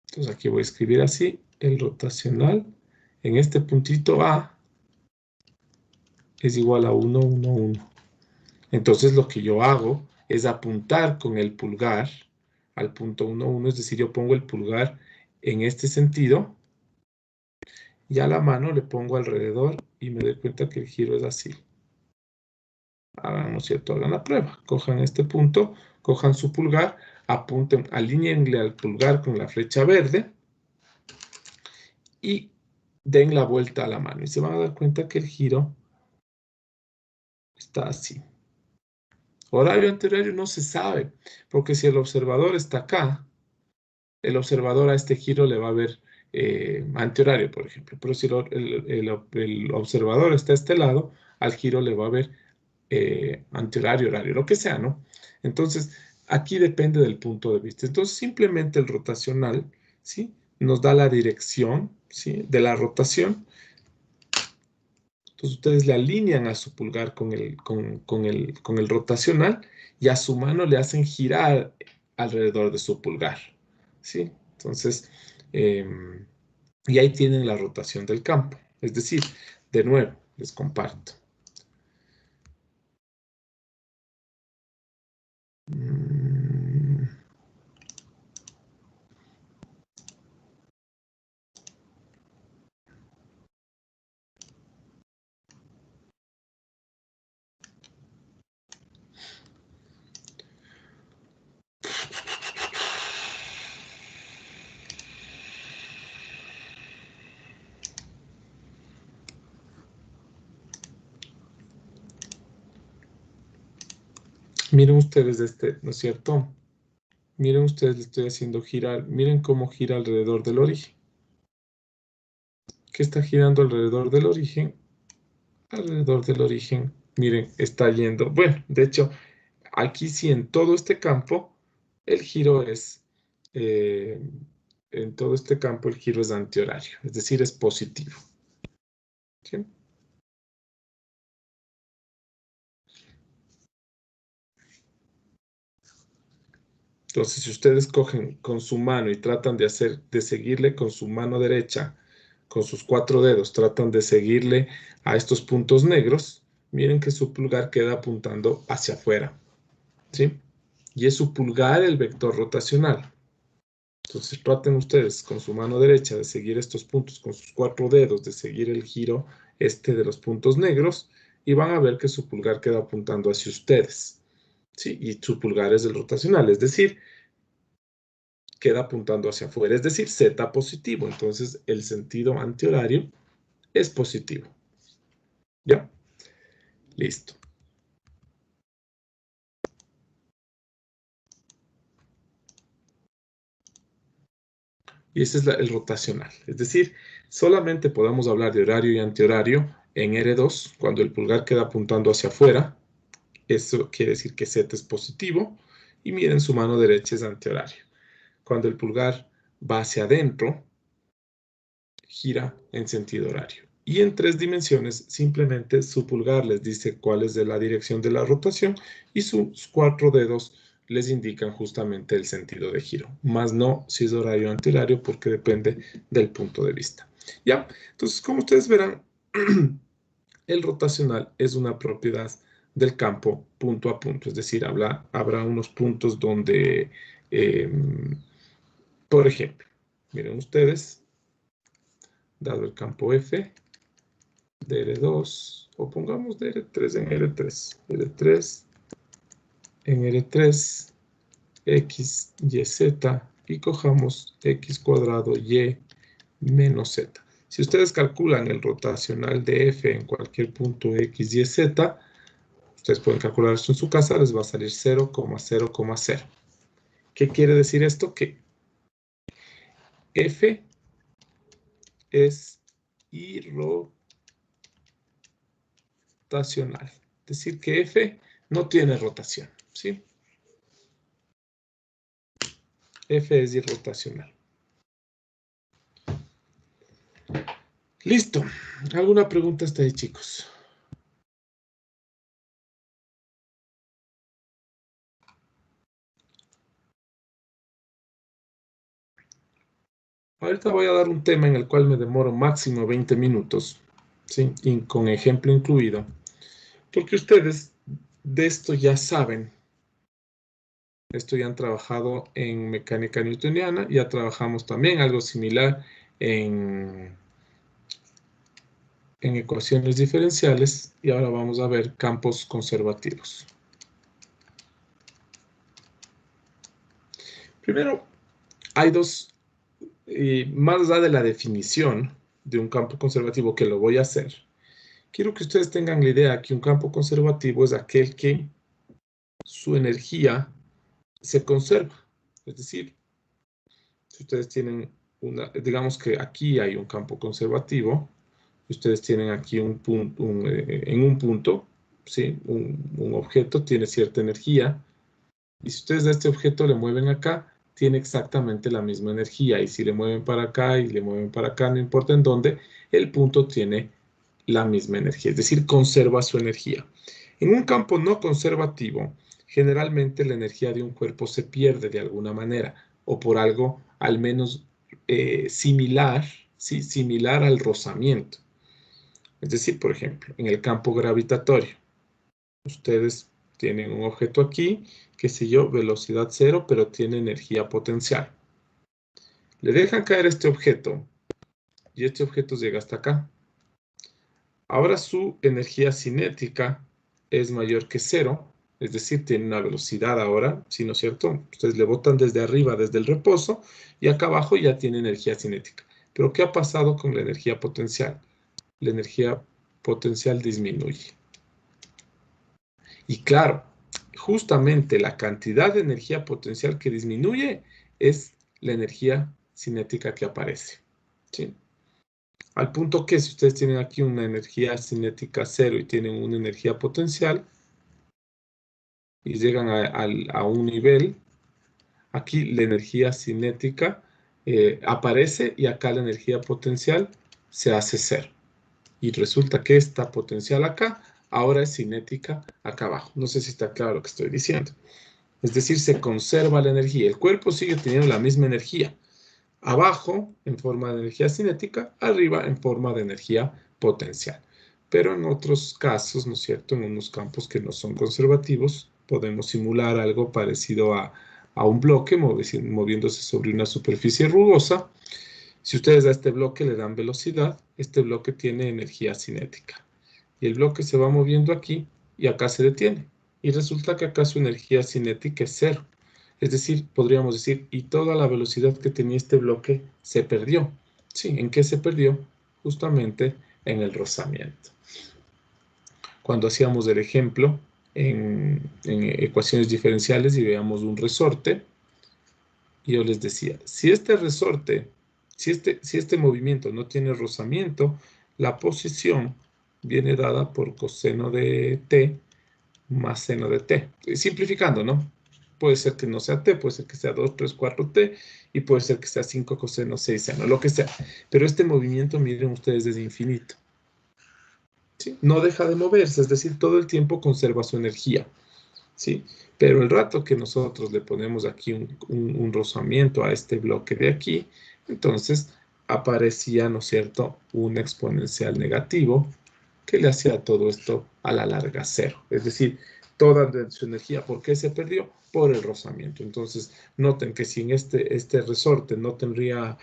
[SPEAKER 1] entonces aquí voy a escribir así, el rotacional en este puntito A es igual a 1, 1, 1. Entonces lo que yo hago es apuntar con el pulgar al punto 1, 1, es decir, yo pongo el pulgar en este sentido y a la mano le pongo alrededor y me doy cuenta que el giro es así. Hagan, ¿no es cierto? Hagan la prueba. Cojan este punto, cojan su pulgar, apunten, alíñenle al pulgar con la flecha verde y den la vuelta a la mano. Y se van a dar cuenta que el giro está así. Horario anterior no se sabe, porque si el observador está acá, el observador a este giro le va a ver antihorario, por ejemplo. Pero si el observador está a este lado, al giro le va a ver antihorario, horario, lo que sea, ¿no? Entonces, aquí depende del punto de vista. Entonces, simplemente el rotacional, ¿sí? Nos da la dirección, ¿sí? De la rotación. Entonces, ustedes le alinean a su pulgar con el rotacional y a su mano le hacen girar alrededor de su pulgar, ¿sí? Entonces, y ahí tienen la rotación del campo. Es decir, de nuevo, les comparto. Miren ustedes ¿no es cierto? Miren ustedes, le estoy haciendo girar. Miren cómo gira alrededor del origen. ¿Qué está girando alrededor del origen? Alrededor del origen, miren, está yendo. Bueno, de hecho, aquí sí en todo este campo, el giro es, eh, en todo este campo el giro es antihorario, es decir, es positivo. ¿Sí? Entonces, si ustedes cogen con su mano y tratan de seguirle con su mano derecha, con sus 4 dedos, tratan de seguirle a estos puntos negros, miren que su pulgar queda apuntando hacia afuera, ¿sí? Y es su pulgar el vector rotacional. Entonces traten ustedes con su mano derecha de seguir estos puntos, con sus 4 dedos, de seguir el giro de los puntos negros, y van a ver que su pulgar queda apuntando hacia ustedes, ¿sí? Y su pulgar es el rotacional, es decir, queda apuntando hacia afuera, es decir, Z positivo. Entonces, el sentido antihorario es positivo. ¿Ya? Listo. Y ese es el rotacional. Es decir, solamente podemos hablar de horario y antihorario en R2 cuando el pulgar queda apuntando hacia afuera. Eso quiere decir que Z es positivo. Y miren, su mano derecha es antihorario. Cuando el pulgar va hacia adentro, gira en sentido horario. Y en 3 dimensiones, simplemente su pulgar les dice cuál es la dirección de la rotación y sus 4 dedos les indican justamente el sentido de giro, más no si es horario o antihorario, porque depende del punto de vista. ¿Ya? Entonces, como ustedes verán, el rotacional es una propiedad del campo punto a punto, es decir, habrá unos puntos donde, por ejemplo, miren ustedes, dado el campo F, DR2, o pongamos DR3 en R3, R3 en R3, X, Y, Z, y cojamos X cuadrado Y menos Z. Si ustedes calculan el rotacional de F en cualquier punto X, Y, Z, ustedes pueden calcular esto en su casa, les va a salir 0,0,0. ¿Qué quiere decir esto? Que F es irrotacional. Es decir, que F no tiene rotación, ¿sí? F es irrotacional. Listo. ¿Alguna pregunta hasta ahí, chicos? Ahorita voy a dar un tema en el cual me demoro máximo 20 minutos, ¿sí? Y con ejemplo incluido. Porque ustedes de esto ya saben. Esto ya han trabajado en mecánica newtoniana, ya trabajamos también algo similar en ecuaciones diferenciales y ahora vamos a ver campos conservativos. Primero, hay dos, más allá de la definición de un campo conservativo que lo voy a hacer, quiero que ustedes tengan la idea que un campo conservativo es aquel que su energía se conserva. Es decir, si ustedes tienen digamos que aquí hay un campo conservativo, ustedes tienen aquí un punto, en un punto, ¿sí? Un objeto tiene cierta energía, y si ustedes a este objeto le mueven acá, tiene exactamente la misma energía, y si le mueven para acá y le mueven para acá, no importa en dónde, el punto tiene la misma energía, es decir, conserva su energía. En un campo no conservativo, generalmente la energía de un cuerpo se pierde de alguna manera, o por algo al menos similar, ¿sí? Similar al rozamiento. Es decir, por ejemplo, en el campo gravitatorio, ustedes tienen un objeto aquí, qué sé yo, velocidad cero, pero tiene energía potencial. Le dejan caer este objeto y este objeto llega hasta acá. Ahora su energía cinética es mayor que cero, es decir, tiene una velocidad ahora, ¿sí, no es cierto? Ustedes le botan desde arriba, desde el reposo, y acá abajo ya tiene energía cinética. Pero ¿qué ha pasado con la energía potencial? La energía potencial disminuye. Y claro, justamente la cantidad de energía potencial que disminuye es la energía cinética que aparece, ¿sí? Al punto que si ustedes tienen aquí una energía cinética cero y tienen una energía potencial y llegan a un nivel, aquí la energía cinética aparece y acá la energía potencial se hace cero. Y resulta que esta potencial acá ahora es cinética acá abajo. No sé si está claro lo que estoy diciendo. Es decir, se conserva la energía. El cuerpo sigue teniendo la misma energía. Abajo, en forma de energía cinética, arriba, en forma de energía potencial. Pero en otros casos, ¿no es cierto? En unos campos que no son conservativos, podemos simular algo parecido a un bloque moviéndose sobre una superficie rugosa. Si ustedes a este bloque le dan velocidad, este bloque tiene energía cinética. Y el bloque se va moviendo aquí y acá se detiene. Y resulta que acá su energía cinética es cero. Es decir, podríamos decir, y toda la velocidad que tenía este bloque se perdió. Sí, ¿en qué se perdió? Justamente en el rozamiento. Cuando hacíamos el ejemplo en ecuaciones diferenciales y veamos un resorte, yo les decía, si este resorte, si este movimiento no tiene rozamiento, la posición viene dada por coseno de t más seno de t. Simplificando, ¿no? Puede ser que no sea t, puede ser que sea 2, 3, 4t, y puede ser que sea 5 coseno, 6 seno, lo que sea. Pero este movimiento, miren ustedes, es infinito. ¿Sí? No deja de moverse, es decir, todo el tiempo conserva su energía. ¿sí? Pero el rato que nosotros le ponemos aquí un rozamiento a este bloque de aquí, entonces aparecía, ¿no es cierto?, un exponencial negativo que le hacía todo esto a la larga cero. Es decir, toda su energía, ¿por qué se perdió? Por el rozamiento. Entonces, noten que si en este resorte no tendría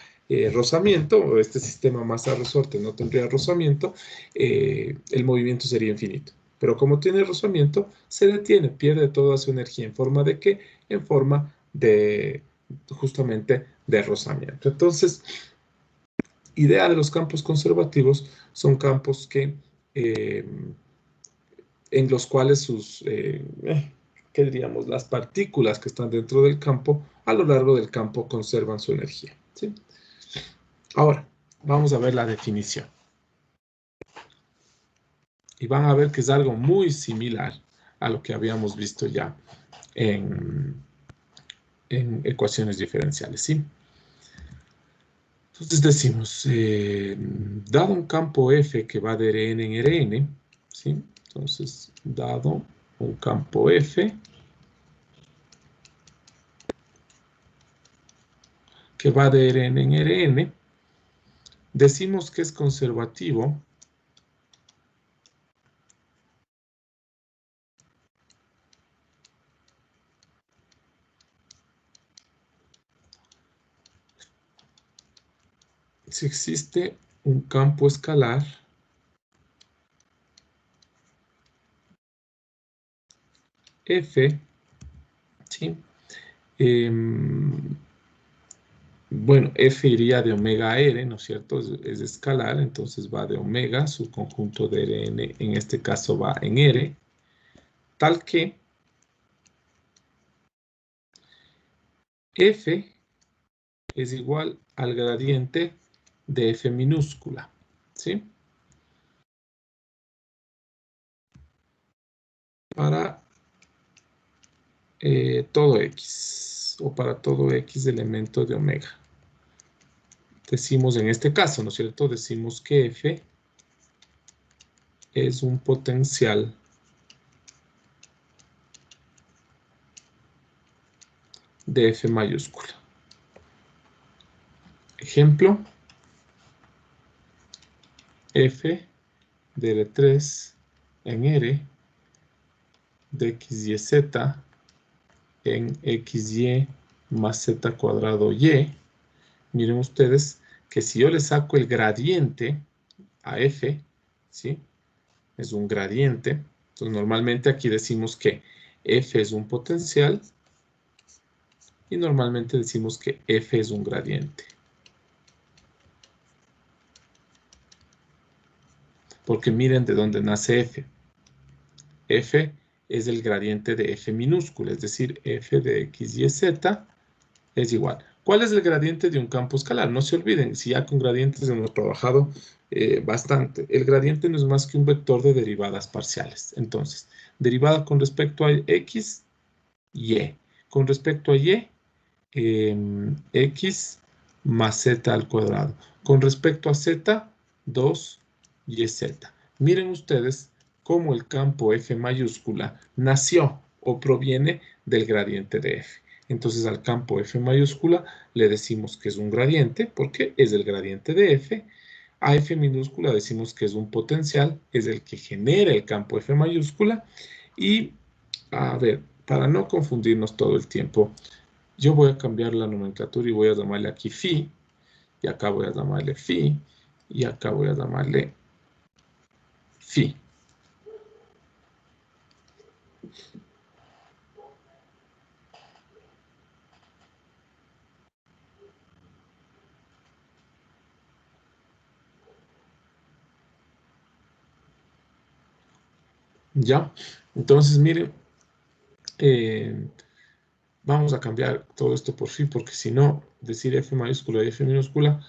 [SPEAKER 1] rozamiento, o este sistema masa-resorte no tendría rozamiento, el movimiento sería infinito. Pero como tiene rozamiento, se detiene, pierde toda su energía. ¿En forma de qué? En forma de, justamente, de rozamiento. Entonces, idea de los campos conservativos son campos que, en los cuales ¿qué diríamos? Las partículas que están dentro del campo, a lo largo del campo, conservan su energía, ¿sí? Ahora, vamos a ver la definición. Y van a ver que es algo muy similar a lo que habíamos visto ya en ecuaciones diferenciales, ¿sí? Entonces decimos, dado un campo F que va de Rn en Rn, ¿sí? Entonces, dado un campo F que va de Rn en Rn, decimos que es conservativo si existe un campo escalar F, ¿sí? Bueno, F iría de omega a R, ¿no es cierto? Es escalar, entonces va de omega, su conjunto de Rn en este caso va en R, tal que F es igual al gradiente de F minúscula, ¿sí? Para todo X, o para todo X elemento de omega. Decimos en este caso, ¿no es cierto? Decimos que F es un potencial de F mayúscula. Ejemplo, F de R3 en R de X y Z en XY más Z cuadrado Y. Miren ustedes que si yo le saco el gradiente a F, ¿sí? Es un gradiente. Entonces, normalmente aquí decimos que F es un potencial y normalmente decimos que F es un gradiente. Porque miren de dónde nace F. F es el gradiente de F minúscula, es decir, F de X, Y, Z es igual. ¿Cuál es el gradiente de un campo escalar? No se olviden, si ya con gradientes hemos trabajado bastante. El gradiente no es más que un vector de derivadas parciales. Entonces, derivada con respecto a X, Y. Con respecto a Y, X más Z al cuadrado. Con respecto a Z, 2YZ. Miren ustedes cómo el campo F mayúscula nació o proviene del gradiente de F. Entonces al campo F mayúscula le decimos que es un gradiente porque es el gradiente de F. A F minúscula decimos que es un potencial, es el que genera el campo F mayúscula. Y, a ver, para no confundirnos todo el tiempo, yo voy a cambiar la nomenclatura y voy a llamarle aquí phi, y acá voy a llamarle phi, y acá voy a llamarle phi. ¿Ya? Entonces, miren, vamos a cambiar todo esto por phi, porque si no, decir F mayúscula y F minúscula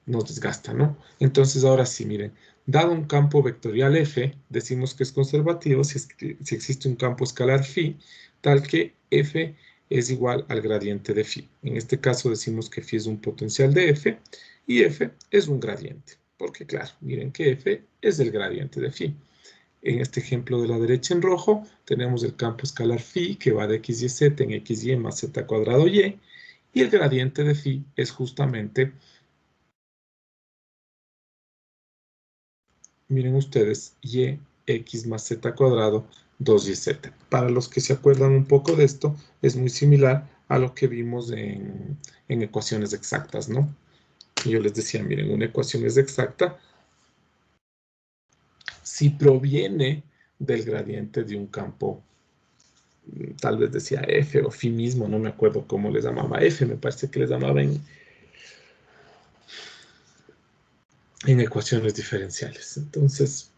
[SPEAKER 1] nos desgasta, ¿no? Entonces, ahora sí, miren, dado un campo vectorial F, decimos que es conservativo si existe un campo escalar phi, tal que F es igual al gradiente de phi. En este caso decimos que phi es un potencial de F y F es un gradiente, porque claro, miren que F es el gradiente de phi. En este ejemplo de la derecha en rojo, tenemos el campo escalar phi que va de x y z en xy más z cuadrado y el gradiente de phi es justamente, miren ustedes, y x más z cuadrado 2yz. Para los que se acuerdan un poco de esto, es muy similar a lo que vimos en ecuaciones exactas, ¿no? Y yo les decía, miren, una ecuación es exacta si proviene del gradiente de un campo, tal vez decía f o phi mismo, no me acuerdo cómo les llamaba, f me parece que les llamaba en ecuaciones diferenciales. Entonces,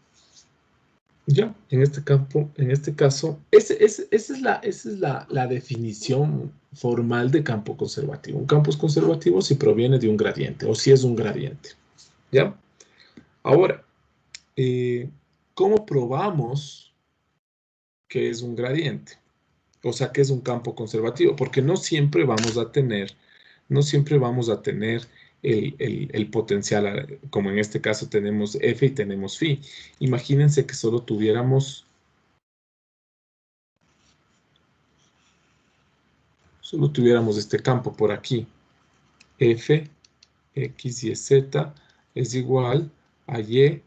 [SPEAKER 1] ya, en este campo, en este caso, esa es la definición formal de campo conservativo. Un campo es conservativo si proviene de un gradiente o si es un gradiente. ¿Ya? Ahora, ¿cómo probamos que es un gradiente? O sea, que es un campo conservativo, porque no siempre vamos a tener el potencial, como en este caso tenemos F y tenemos phi. Imagínense que solo tuviéramos este campo por aquí. F, X y Z es igual a Y,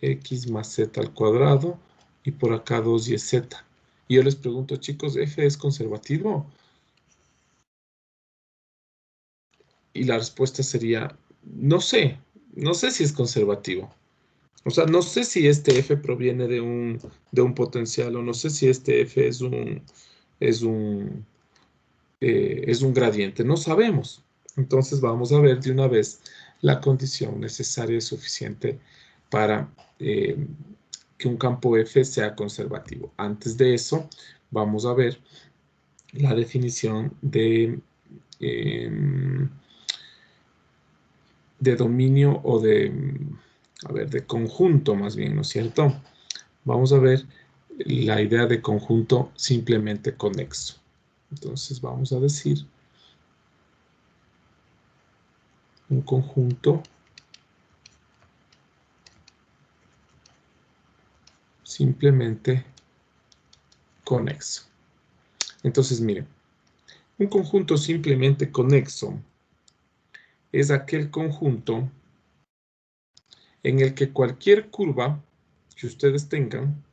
[SPEAKER 1] X más Z al cuadrado, y por acá 2YZ. Y yo les pregunto, chicos, ¿F es conservativo? Y la respuesta sería, no sé si es conservativo. O sea, no sé si este F proviene de un potencial, o no sé si este F es un, es un gradiente, no sabemos. Entonces vamos a ver de una vez la condición necesaria y suficiente para que un campo F sea conservativo. Antes de eso, vamos a ver la definición de dominio o de conjunto más bien, ¿no es cierto? Vamos a ver la idea de conjunto simplemente conexo. Entonces vamos a decir un conjunto simplemente conexo. Entonces miren, un conjunto simplemente conexo es aquel conjunto en el que cualquier curva que ustedes tengan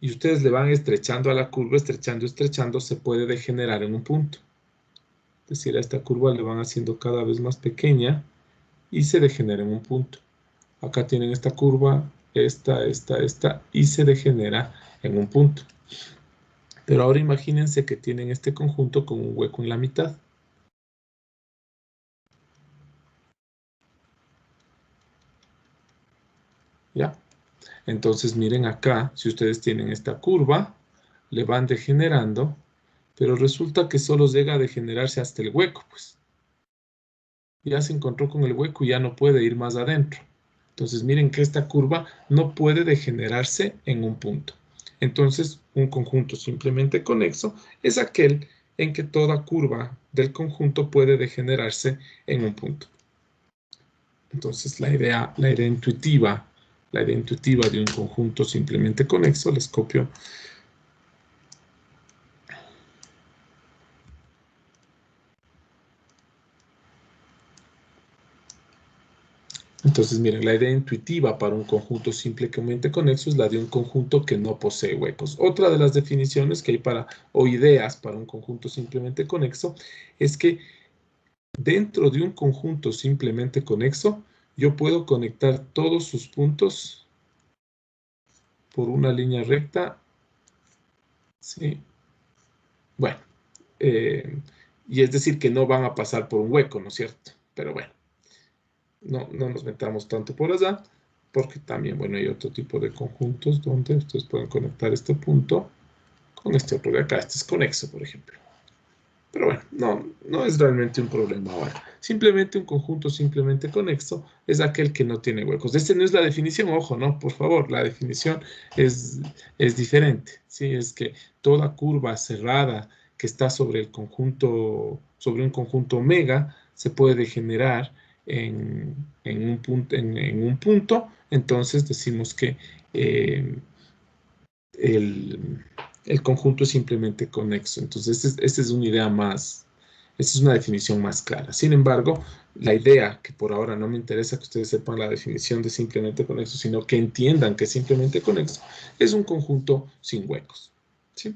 [SPEAKER 1] y ustedes le van estrechando a la curva, estrechando, se puede degenerar en un punto. Es decir, a esta curva le van haciendo cada vez más pequeña y se degenera en un punto. Acá tienen esta curva, esta, y se degenera en un punto. Pero ahora imagínense que tienen este conjunto con un hueco en la mitad. ¿Ya? Entonces miren acá, si ustedes tienen esta curva, le van degenerando, pero resulta que solo llega a degenerarse hasta el hueco, pues. Ya se encontró con el hueco y ya no puede ir más adentro. Entonces miren que esta curva no puede degenerarse en un punto. Entonces un conjunto simplemente conexo es aquel en que toda curva del conjunto puede degenerarse en un punto. Entonces la idea intuitiva de un conjunto simplemente conexo, les copio. Entonces, miren, la idea intuitiva para un conjunto simplemente conexo es la de un conjunto que no posee huecos. Otra de las definiciones que hay o ideas para un conjunto simplemente conexo, es que dentro de un conjunto simplemente conexo, yo puedo conectar todos sus puntos por una línea recta. Sí. Bueno, y es decir que no van a pasar por un hueco, ¿no es cierto? Pero bueno. No nos metamos tanto por allá, porque también, bueno, hay otro tipo de conjuntos donde ustedes pueden conectar este punto con este otro de acá. Este es conexo, por ejemplo. Pero bueno, no es realmente un problema ahora. Simplemente un conjunto simplemente conexo es aquel que no tiene huecos. Esta no es la definición, ojo, no, por favor, la definición es diferente. ¿Sí? Es que toda curva cerrada que está sobre un conjunto omega se puede degenerar en un punto, entonces decimos que el conjunto es simplemente conexo. Entonces, esta es una idea más, esta es una definición más clara. Sin embargo, la idea, que por ahora no me interesa que ustedes sepan la definición de simplemente conexo, sino que entiendan que simplemente conexo es un conjunto sin huecos. ¿Sí?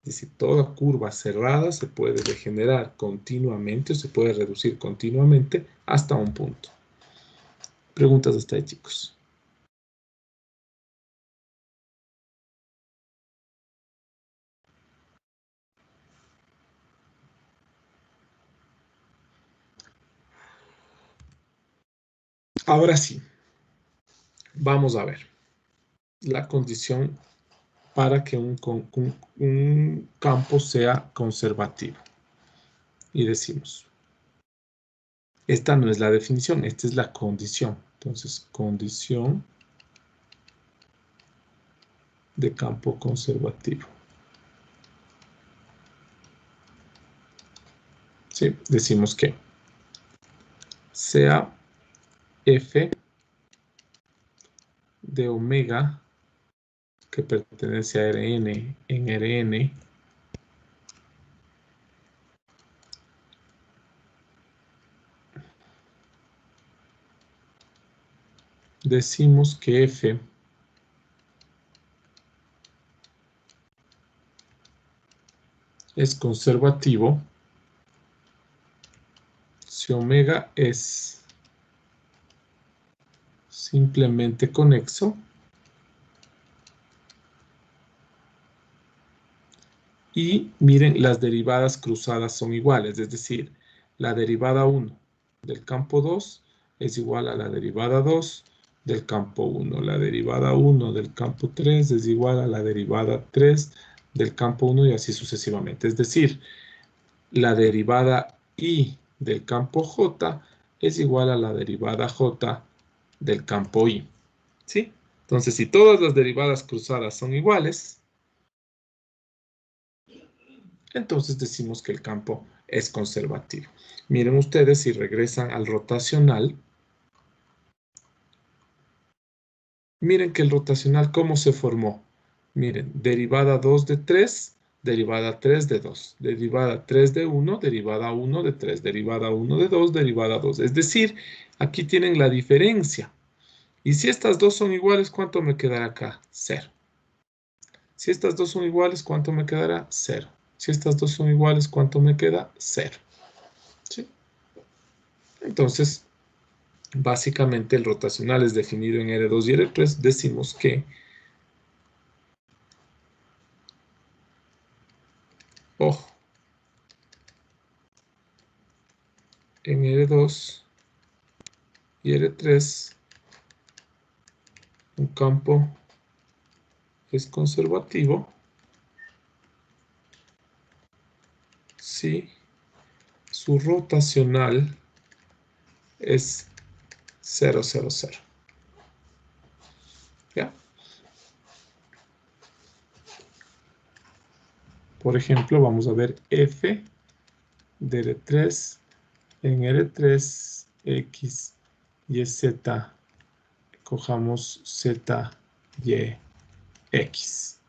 [SPEAKER 1] Es decir, toda curva cerrada se puede degenerar continuamente o se puede reducir continuamente hasta un punto. Preguntas hasta ahí, chicos. Ahora sí, vamos a ver la condición para que un campo sea conservativo. Y decimos, esta no es la definición, esta es la condición. Entonces, condición de campo conservativo. ¿Sí? Decimos que sea f de omega que pertenece a Rn en Rn decimos que f es conservativo si omega es simplemente conexo y miren, las derivadas cruzadas son iguales, es decir, la derivada 1 del campo 2 es igual a la derivada 2 del campo 1. La derivada 1 del campo 3 es igual a la derivada 3 del campo 1 y así sucesivamente. Es decir, la derivada I del campo J es igual a la derivada J del campo I. ¿Sí? Entonces, si todas las derivadas cruzadas son iguales, entonces decimos que el campo es conservativo. Miren ustedes, si regresan al rotacional, miren que el rotacional, ¿cómo se formó? Miren, derivada 2 de 3, derivada 3 de 2, derivada 3 de 1, derivada 1 de 3, derivada 1 de 2, derivada 2. Es decir, aquí tienen la diferencia. Y si estas dos son iguales, ¿cuánto me quedará acá? 0. Si estas dos son iguales, ¿cuánto me quedará? 0. Si estas dos son iguales, ¿cuánto me queda? 0. ¿Sí? Entonces, básicamente el rotacional es definido en R2 y R3. Decimos que, ojo, en R2 y R3 un campo es conservativo si su rotacional es 0, 0, 0. ¿Ya? Por ejemplo, vamos a ver f de R3 en R3 X y Z. Cojamos Z, Y, X.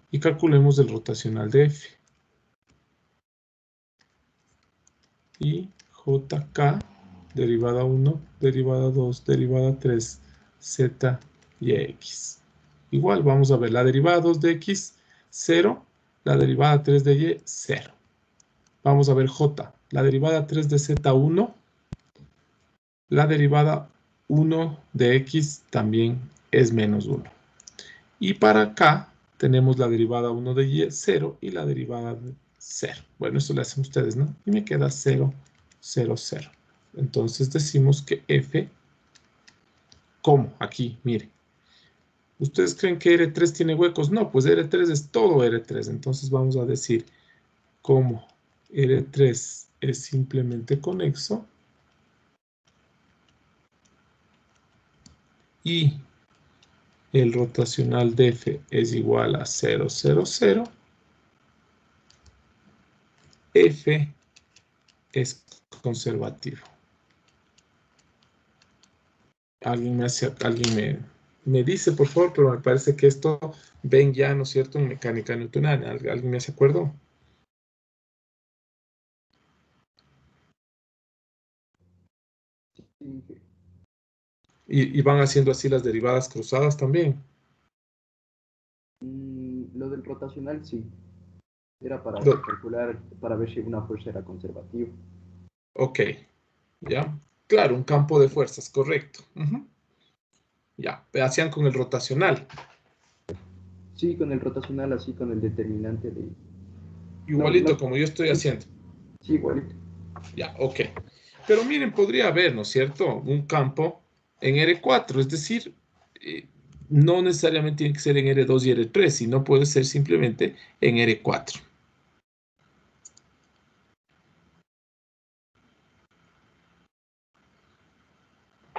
[SPEAKER 1] Y calculemos el rotacional de f. Y JK, derivada 1, derivada 2, derivada 3, Z y X. Igual vamos a ver la derivada 2 de X, 0. La derivada 3 de Y, 0. Vamos a ver J. La derivada 3 de Z, 1. La derivada 1 de X también es menos 1. Y para acá tenemos la derivada 1 de Y, 0, y la derivada de 0. Bueno, eso lo hacen ustedes, ¿no? Y me queda 0, 0, 0. Entonces decimos que f, ¿cómo? Aquí, mire. ¿Ustedes creen que R3 tiene huecos? No, pues R3 es todo R3. Entonces vamos a decir, como R3 es simplemente conexo, y el rotacional de f es igual a 0, 0, 0, f es conservativo. alguien me dice, por favor, pero me parece que esto ven ya, ¿no es cierto?, en mecánica newtoniana. ¿Alguien me hace acuerdo?
[SPEAKER 3] Sí,
[SPEAKER 1] Y van haciendo así las derivadas cruzadas también.
[SPEAKER 3] lo del rotacional sí, era para
[SPEAKER 1] Lo-
[SPEAKER 3] calcular, para ver si una fuerza era conservativa.
[SPEAKER 1] ok, ¿ya? Claro, un campo de fuerzas, correcto. Ujú. Ya, hacían con el rotacional.
[SPEAKER 3] Sí, con el rotacional, así con el determinante de... No,
[SPEAKER 1] Igualito
[SPEAKER 3] no,
[SPEAKER 1] como yo estoy
[SPEAKER 3] sí,
[SPEAKER 1] haciendo.
[SPEAKER 3] sí, igualito.
[SPEAKER 1] Ya, ok. Pero miren, podría haber, ¿no es cierto?, un campo en R4, es decir, no necesariamente tiene que ser en R2 y R3, sino puede ser simplemente en R4.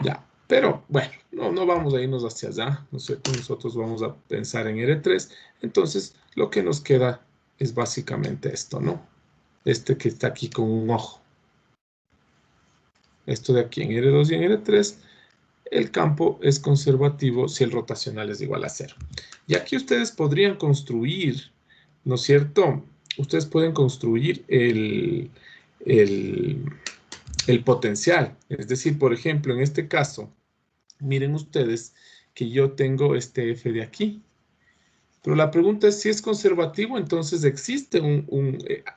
[SPEAKER 1] Ya, pero bueno, no vamos a irnos hacia allá, ¿no es cierto? Nosotros vamos a pensar en R3, entonces lo que nos queda es básicamente esto, ¿no? Este que está aquí con un ojo. Esto de aquí en R2 y en R3, el campo es conservativo si el rotacional es igual a 0. Y aquí ustedes podrían construir, ¿no es cierto? Ustedes pueden construir el, el potencial. Es decir, por ejemplo, en este caso, miren ustedes que yo tengo este F de aquí. Pero la pregunta es si es conservativo, entonces existe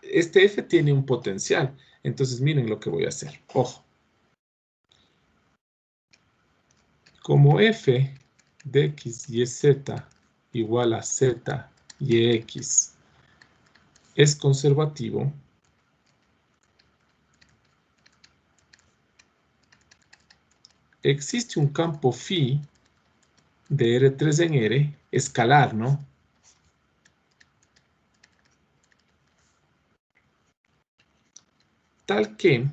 [SPEAKER 1] este F tiene un potencial. Entonces miren lo que voy a hacer. Ojo. Como F de X y Z igual a Z y X es conservativo, existe un campo phi de R3 en R, escalar, ¿no? Tal que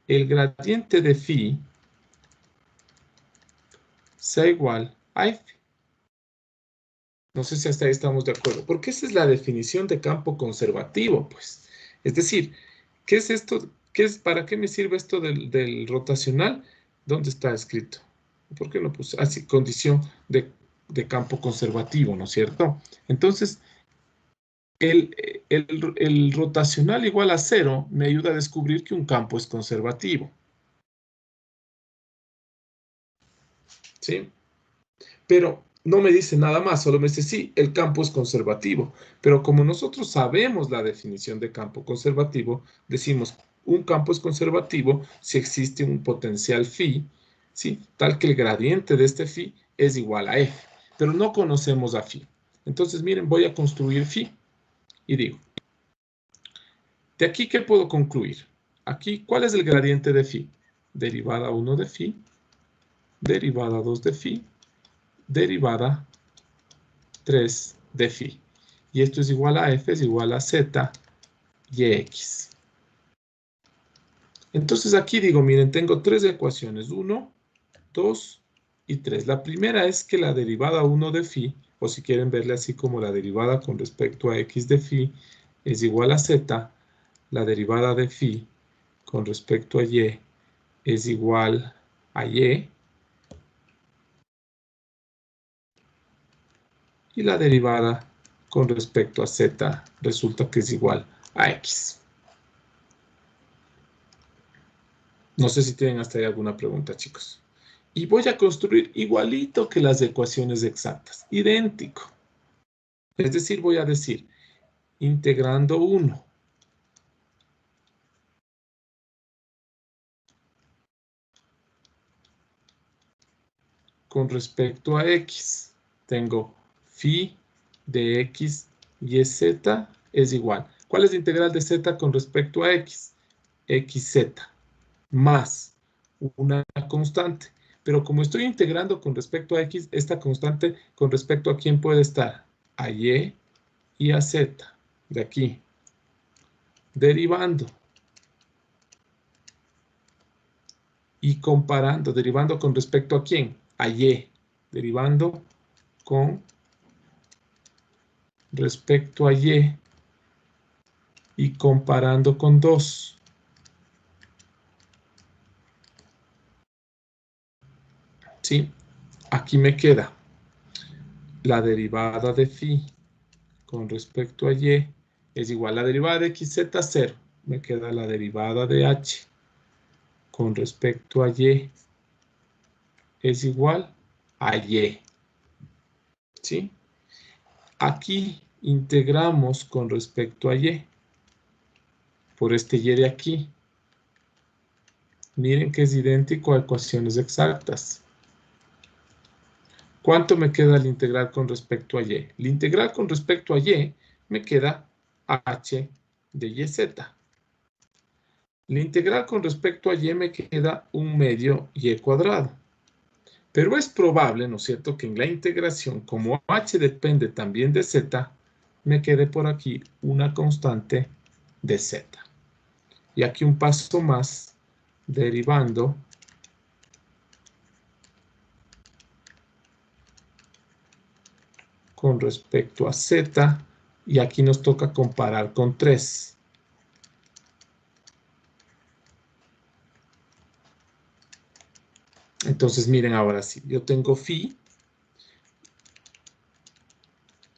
[SPEAKER 1] el gradiente de phi sea igual a F. No sé si hasta ahí estamos de acuerdo, porque esa es la definición de campo conservativo, pues. Es decir, ¿qué es esto? ¿Para qué me sirve esto del rotacional? ¿Dónde está escrito? ¿Por qué no puse así? Condición de campo conservativo, ¿no es cierto? Entonces, el rotacional igual a 0 me ayuda a descubrir que un campo es conservativo, ¿sí? Pero no me dice nada más, solo me dice, sí, el campo es conservativo. Pero como nosotros sabemos la definición de campo conservativo, decimos, un campo es conservativo si existe un potencial phi, ¿sí? Tal que el gradiente de este phi es igual a F. Pero no conocemos a phi. Entonces, miren, voy a construir phi y digo, ¿de aquí qué puedo concluir? Aquí, ¿cuál es el gradiente de phi? Derivada 1 de phi, derivada 2 de phi, derivada 3 de phi. Y esto es igual a f, es igual a z y x. Entonces aquí digo, miren, tengo tres ecuaciones, 1, 2 y 3. La primera es que la derivada 1 de phi, o si quieren verle así como la derivada con respecto a x de phi, es igual a z. La derivada de phi con respecto a y es igual a y. Y la derivada con respecto a z resulta que es igual a x. No sé si tienen hasta ahí alguna pregunta, chicos. Y voy a construir igualito que las ecuaciones exactas, idéntico. Es decir, voy a decir, integrando 1 con respecto a x, tengo phi de x y z es igual. ¿Cuál es la integral de z con respecto a x? Xz más una constante. Pero como estoy integrando con respecto a x, esta constante con respecto a quién puede estar? A y a z. De aquí. Derivando. Y comparando. Derivando con respecto a quién? A y. Derivando con respecto a y. Y comparando con 2. ¿sí? Aquí me queda la derivada de phi con respecto a y es igual a la derivada de xz 0. Me queda la derivada de h con respecto a y es igual a y. ¿Sí? Aquí integramos con respecto a y por este y de aquí. Miren que es idéntico a ecuaciones exactas. ¿Cuánto me queda al integrar con respecto a y? El integral con respecto a y me queda h de yz. La integral con respecto a y me queda 1 medio y cuadrado. Pero es probable, ¿no es cierto?, que en la integración, como h depende también de z, me quede por aquí una constante de z. Y aquí un paso más, derivando con respecto a z, y aquí nos toca comparar con 3. Entonces miren ahora sí, yo tengo phi.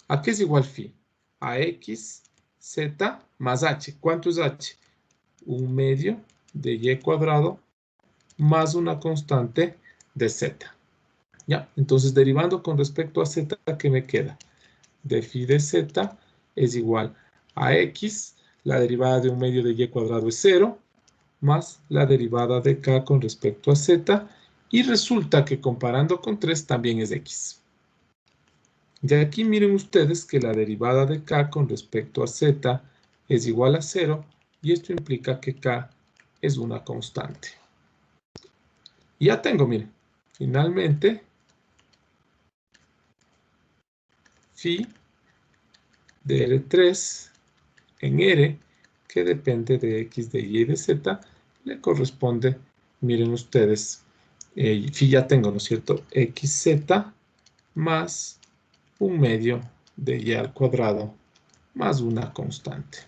[SPEAKER 1] ¿A qué es igual phi? A x, z más h. ¿Cuánto es h? 1 medio de y cuadrado más una constante de z. ¿Ya? Entonces derivando con respecto a z, ¿qué me queda? De phi de z es igual a x, la derivada de 1 medio de y cuadrado es 0, más la derivada de k con respecto a z, y resulta que comparando con 3 también es x. Y aquí miren ustedes que la derivada de k con respecto a z es igual a 0, y esto implica que k es una constante. Y ya tengo, miren, finalmente, phi de R3 en R, que depende de x, de y y de z, le corresponde, miren ustedes, phi ya tengo, ¿no es cierto?, xz más 1 medio de y al cuadrado más una constante.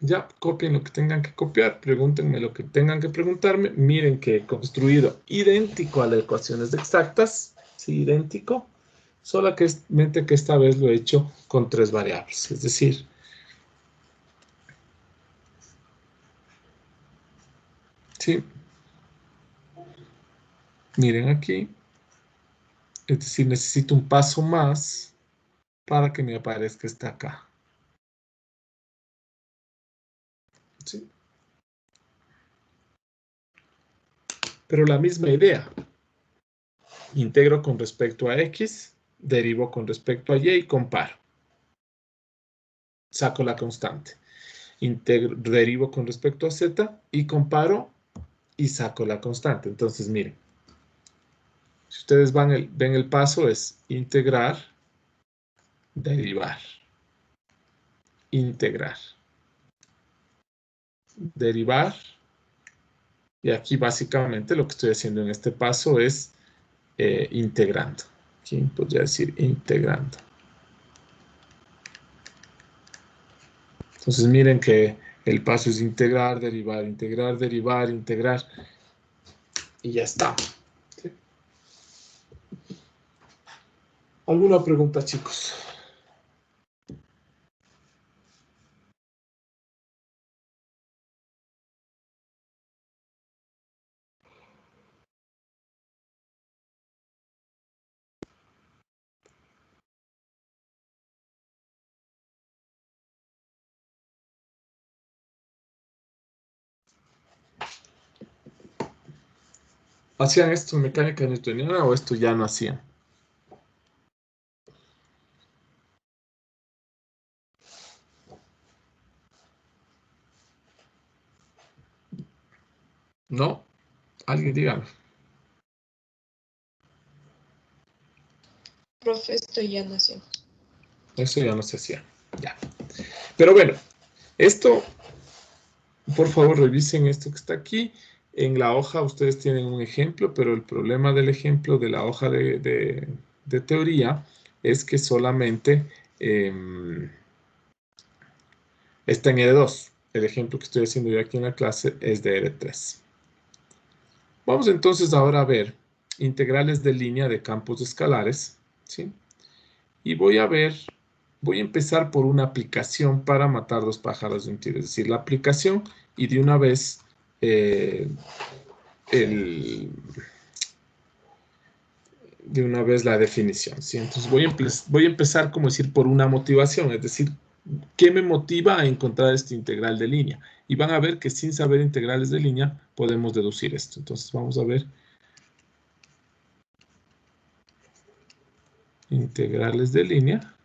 [SPEAKER 1] Ya, copien lo que tengan que copiar, pregúntenme lo que tengan que preguntarme. Miren que he construido idéntico a las ecuaciones exactas, sí, idéntico, solamente que esta vez lo he hecho con 3 variables, es decir, sí, miren aquí, es decir, necesito un paso más para que me aparezca esta acá. ¿Sí? Pero la misma idea. Integro con respecto a x, derivo con respecto a y y comparo. Saco la constante. Derivo con respecto a z y comparo y saco la constante. Entonces, miren. Si ustedes ven el paso es integrar, derivar, integrar, derivar. Y aquí básicamente lo que estoy haciendo en este paso es integrando. Aquí podría decir integrando. Entonces miren que el paso es integrar, derivar, integrar, derivar, integrar. Y ya está. ¿Sí? ¿Alguna pregunta, chicos? ¿Hacían esto en mecánica newtoniana o esto ya no hacían? ¿No? Alguien dígame.
[SPEAKER 4] Profe, esto ya no sé.
[SPEAKER 1] Eso ya no se hacía. Ya. Pero bueno, esto, por favor, revisen esto que está aquí. En la hoja ustedes tienen un ejemplo, pero el problema del ejemplo de la hoja de teoría es que solamente está en R2. El ejemplo que estoy haciendo yo aquí en la clase es de R3. Vamos entonces ahora a ver integrales de línea de campos escalares, ¿sí? Y voy a empezar por una aplicación para matar dos pájaros de un tiro, es decir, la aplicación y de una vez la definición, ¿sí? Entonces voy a empezar, como decir, por una motivación, es decir, ¿qué me motiva a encontrar este integral de línea? Y van a ver que sin saber integrales de línea podemos deducir esto. Entonces vamos a ver integrales de línea.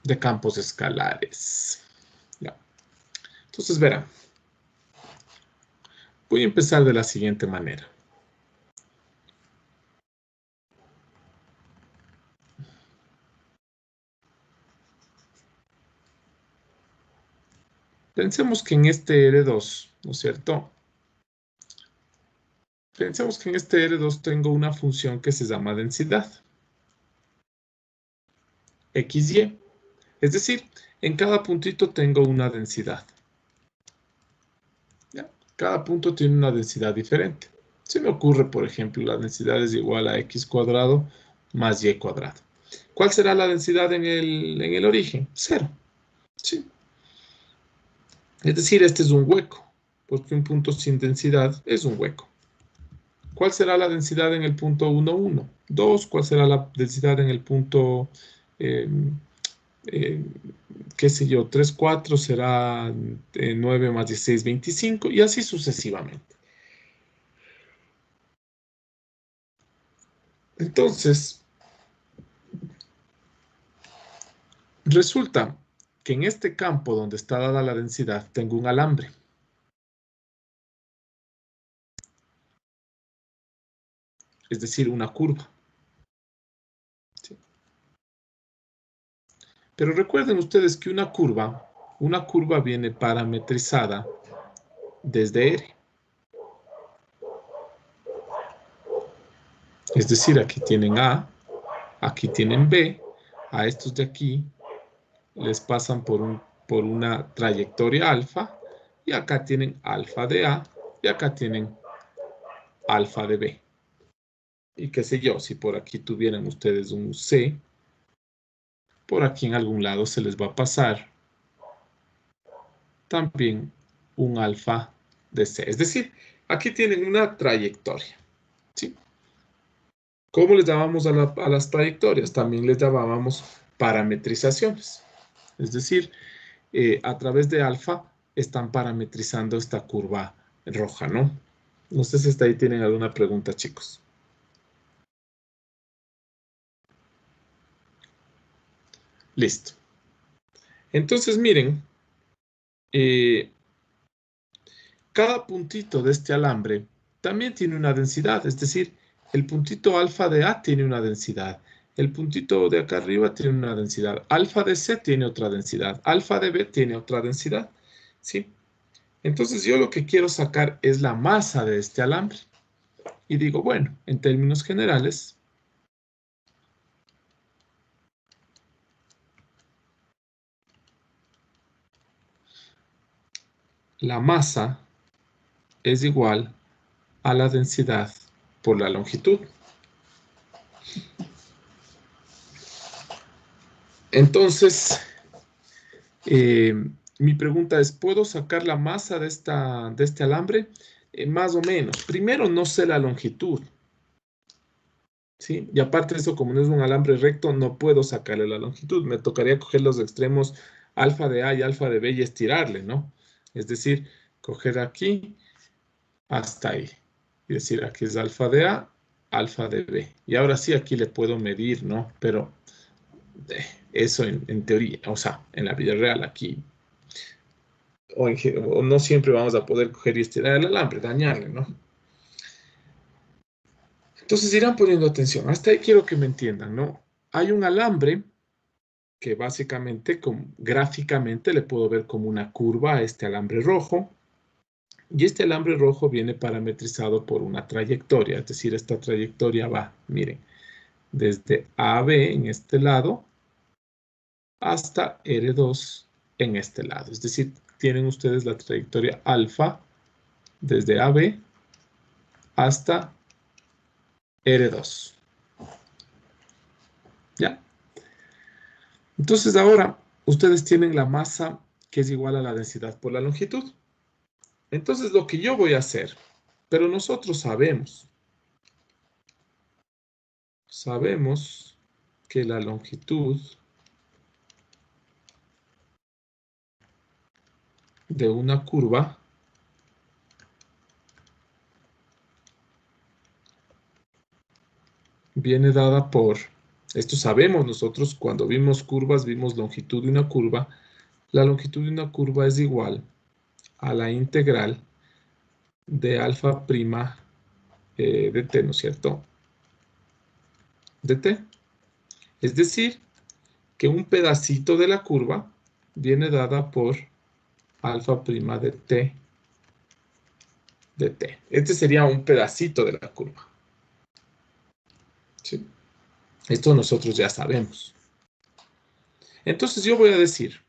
[SPEAKER 1] De campos escalares. Ya. Entonces verán. Voy a empezar de la siguiente manera. Pensemos que en este R2, ¿no es cierto? Pensemos que en este R2 tengo una función que se llama densidad. XY. Es decir, en cada puntito tengo una densidad. ¿Ya? Cada punto tiene una densidad diferente. Se me ocurre, por ejemplo, la densidad es igual a x cuadrado más y cuadrado. ¿Cuál será la densidad en el origen? 0. ¿Sí? Es decir, este es un hueco, porque un punto sin densidad es un hueco. ¿Cuál será la densidad en el punto 1, 1? 2. ¿Cuál será la densidad en el punto, qué sé yo, 3, 4? Será 9 más 16, 25, y así sucesivamente. Entonces, resulta que en este campo donde está dada la densidad tengo un alambre. Es decir, una curva. ¿Sí? Pero recuerden ustedes que una curva viene parametrizada desde R. Es decir, aquí tienen A, aquí tienen B, a estos de aquí les pasan por una trayectoria alfa, y acá tienen alfa de A, y acá tienen alfa de B. Y qué sé yo, si por aquí tuvieran ustedes un C, por aquí en algún lado se les va a pasar también un alfa de C. Es decir, aquí tienen una trayectoria, ¿sí? ¿Cómo les llamamos a las trayectorias? También les llamábamos parametrizaciones. Es decir, a través de alfa están parametrizando esta curva roja, ¿no? No sé si hasta ahí tienen alguna pregunta, chicos. Listo. Entonces, miren, cada puntito de este alambre también tiene una densidad, es decir, el puntito alfa de A tiene una densidad, el puntito de acá arriba tiene una densidad, alfa de C tiene otra densidad, alfa de B tiene otra densidad, ¿sí? Entonces yo lo que quiero sacar es la masa de este alambre. Y digo, bueno, en términos generales, la masa es igual a la densidad por la longitud. Entonces, mi pregunta es, ¿puedo sacar la masa de este alambre? Más o menos. Primero, no sé la longitud, ¿sí? Y aparte de eso, como no es un alambre recto, no puedo sacarle la longitud. Me tocaría coger los extremos alfa de A y alfa de B y estirarle, ¿no? Es decir, coger aquí hasta ahí. Y decir, aquí es alfa de A, alfa de B. Y ahora sí, aquí le puedo medir, ¿no? Pero eso en teoría, o sea, en la vida real aquí, o no siempre vamos a poder coger y estirar el alambre, dañarle, ¿no? Entonces irán poniendo atención. Hasta ahí quiero que me entiendan, ¿no? Hay un alambre que básicamente, gráficamente, le puedo ver como una curva a este alambre rojo. Y este alambre rojo viene parametrizado por una trayectoria, es decir, esta trayectoria va, miren, desde AB en este lado hasta R2 en este lado. Es decir, tienen ustedes la trayectoria alfa desde AB hasta R2. ¿Ya? Entonces ahora ustedes tienen la masa que es igual a la densidad por la longitud. Entonces lo que yo voy a hacer, pero nosotros sabemos que la longitud de una curva viene dada por, esto sabemos nosotros cuando vimos curvas, vimos longitud de una curva. La longitud de una curva es igual a la integral de alfa prima de t, ¿no es cierto? De t. Es decir, que un pedacito de la curva viene dada por alfa prima de t de t. Este sería un pedacito de la curva. ¿Sí? Esto nosotros ya sabemos. Entonces yo voy a decir,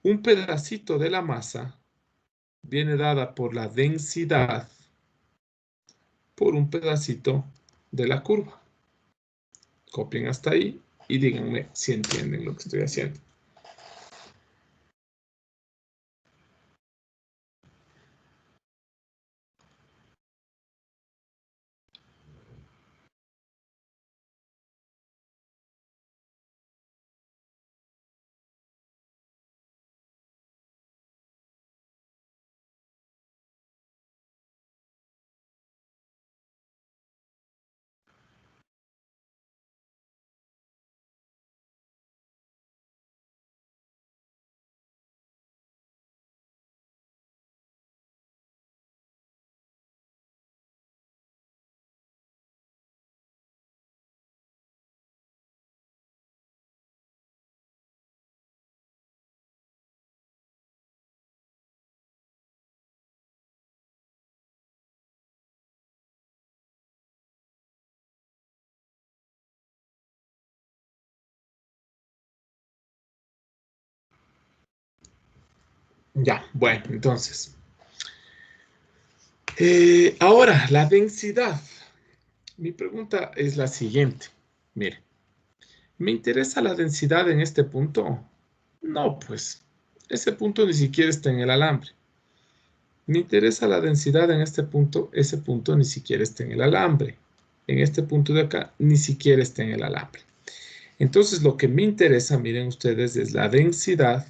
[SPEAKER 1] un pedacito de la masa viene dada por la densidad por un pedacito de la curva. Copien hasta ahí y díganme si entienden lo que estoy haciendo. Ya, bueno, entonces. Ahora, la densidad. Mi pregunta es la siguiente. Mire, ¿me interesa la densidad en este punto? No, pues, ese punto ni siquiera está en el alambre. Me interesa la densidad en este punto, ese punto ni siquiera está en el alambre. En este punto de acá, ni siquiera está en el alambre. Entonces, lo que me interesa, miren ustedes, es la densidad,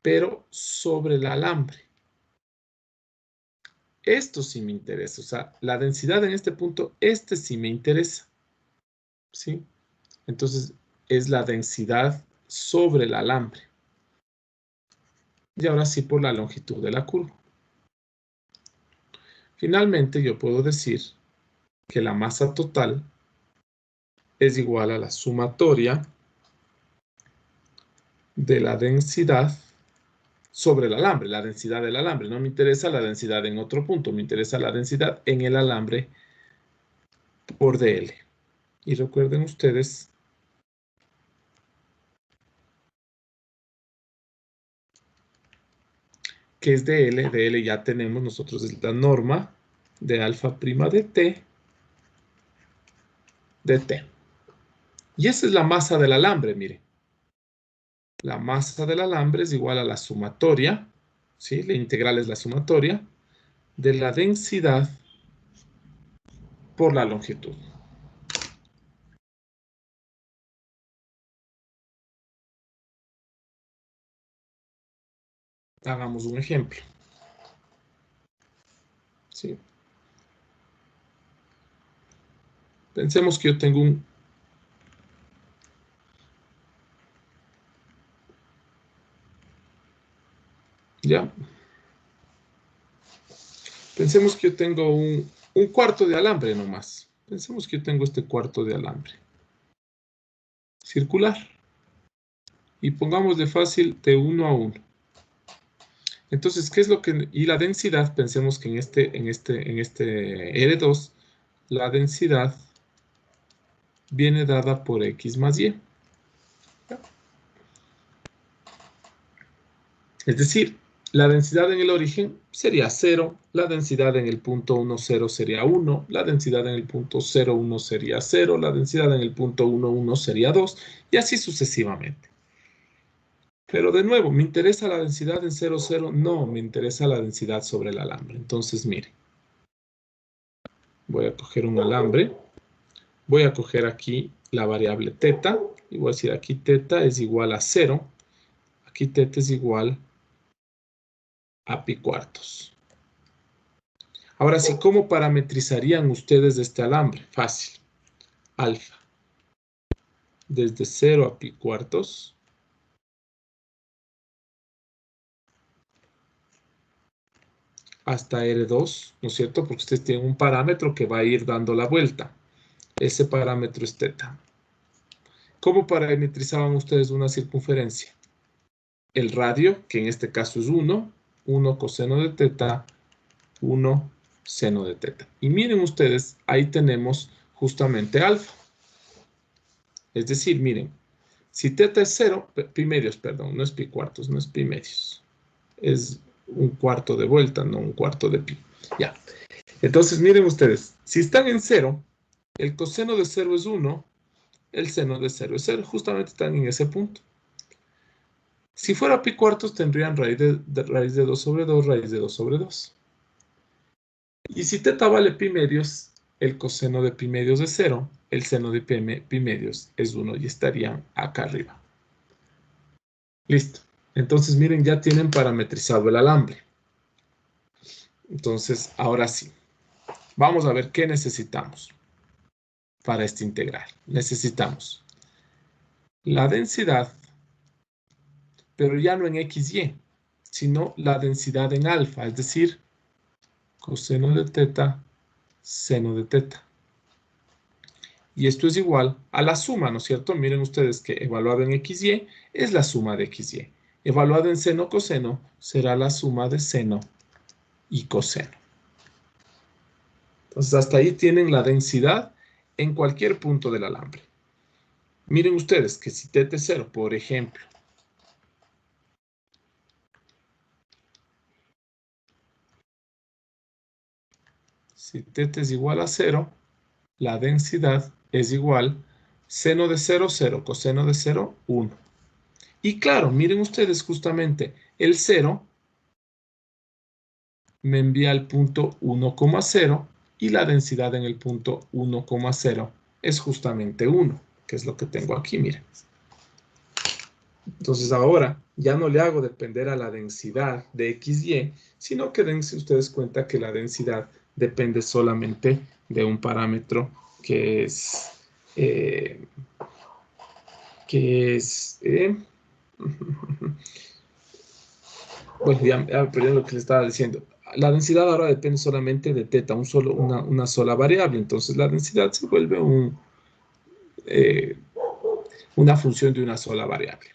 [SPEAKER 1] pero sobre el alambre. Esto sí me interesa, o sea, la densidad en este punto, este sí me interesa, ¿sí? Entonces, es la densidad sobre el alambre. Y ahora sí por la longitud de la curva. Finalmente, yo puedo decir que la masa total es igual a la sumatoria de la densidad sobre el alambre, la densidad del alambre. No me interesa la densidad en otro punto, me interesa la densidad en el alambre por dl. Y recuerden ustedes que es dl, dl ya tenemos nosotros es la norma de alfa prima de t. Y esa es la masa del alambre, mire. La masa del alambre es igual a la sumatoria, ¿sí? La integral es la sumatoria de la densidad por la longitud. Hagamos un ejemplo. ¿Sí? Pensemos que yo tengo un... ¿Ya? Pensemos que yo tengo un cuarto de alambre nomás. Pensemos que yo tengo este cuarto de alambre circular. Y pongamos de fácil de 1 a 1. Entonces, ¿qué es lo que... Y la densidad, pensemos que en este R2, la densidad viene dada por X más Y. Es decir, la densidad en el origen sería 0, la densidad en el punto 1, 0 sería 1, la densidad en el punto 0, 1 sería 0, la densidad en el punto 1, 1 sería 2, y así sucesivamente. Pero de nuevo, ¿me interesa la densidad en 0, 0? No, me interesa la densidad sobre el alambre. Entonces, mire, voy a coger un alambre, voy a coger aquí la variable teta, y voy a decir aquí teta es igual a 0, aquí teta es igual a pi cuartos. Ahora sí, ¿cómo parametrizarían ustedes este alambre? Fácil. Alfa. Desde 0 a pi cuartos. Hasta R2, ¿no es cierto? Porque ustedes tienen un parámetro que va a ir dando la vuelta. Ese parámetro es teta. ¿Cómo parametrizaban ustedes una circunferencia? El radio, que en este caso es 1, 1 coseno de teta, 1 seno de teta. Y miren ustedes, ahí tenemos justamente alfa. Es decir, miren, si teta es 0, pi medios, perdón, no es pi cuartos, no es pi medios. Es un cuarto de vuelta, no un cuarto de pi. Ya. Entonces, miren ustedes, si están en 0, el coseno de 0 es 1, el seno de 0 es 0. Justamente están en ese punto. Si fuera pi cuartos, tendrían raíz de 2 sobre 2, raíz de 2 sobre 2. Y si teta vale pi medios, el coseno de pi medios es 0, el seno de pi medios es 1 y estarían acá arriba. Listo. Entonces, miren, ya tienen parametrizado el alambre. Entonces, ahora sí. Vamos a ver qué necesitamos para este integral. Necesitamos la densidad, pero ya no en XY, sino la densidad en alfa, es decir, coseno de teta, seno de teta. Y esto es igual a la suma, ¿no es cierto? Miren ustedes que evaluado en XY es la suma de XY. Evaluado en seno coseno será la suma de seno y coseno. Entonces hasta ahí tienen la densidad en cualquier punto del alambre. Miren ustedes que si teta es 0, por ejemplo, si teta es igual a 0, la densidad es igual seno de 0, 0, coseno de 0, 1. Y claro, miren ustedes justamente el 0 me envía al punto 1,0 y la densidad en el punto 1,0 es justamente 1, que es lo que tengo aquí, miren. Entonces ahora ya no le hago depender a la densidad de XY, sino que dense ustedes cuenta que la densidad depende solamente de un parámetro que es bueno, ya perdí lo que le estaba diciendo. La densidad ahora depende solamente de teta, una sola variable. Entonces la densidad se vuelve una función de una sola variable.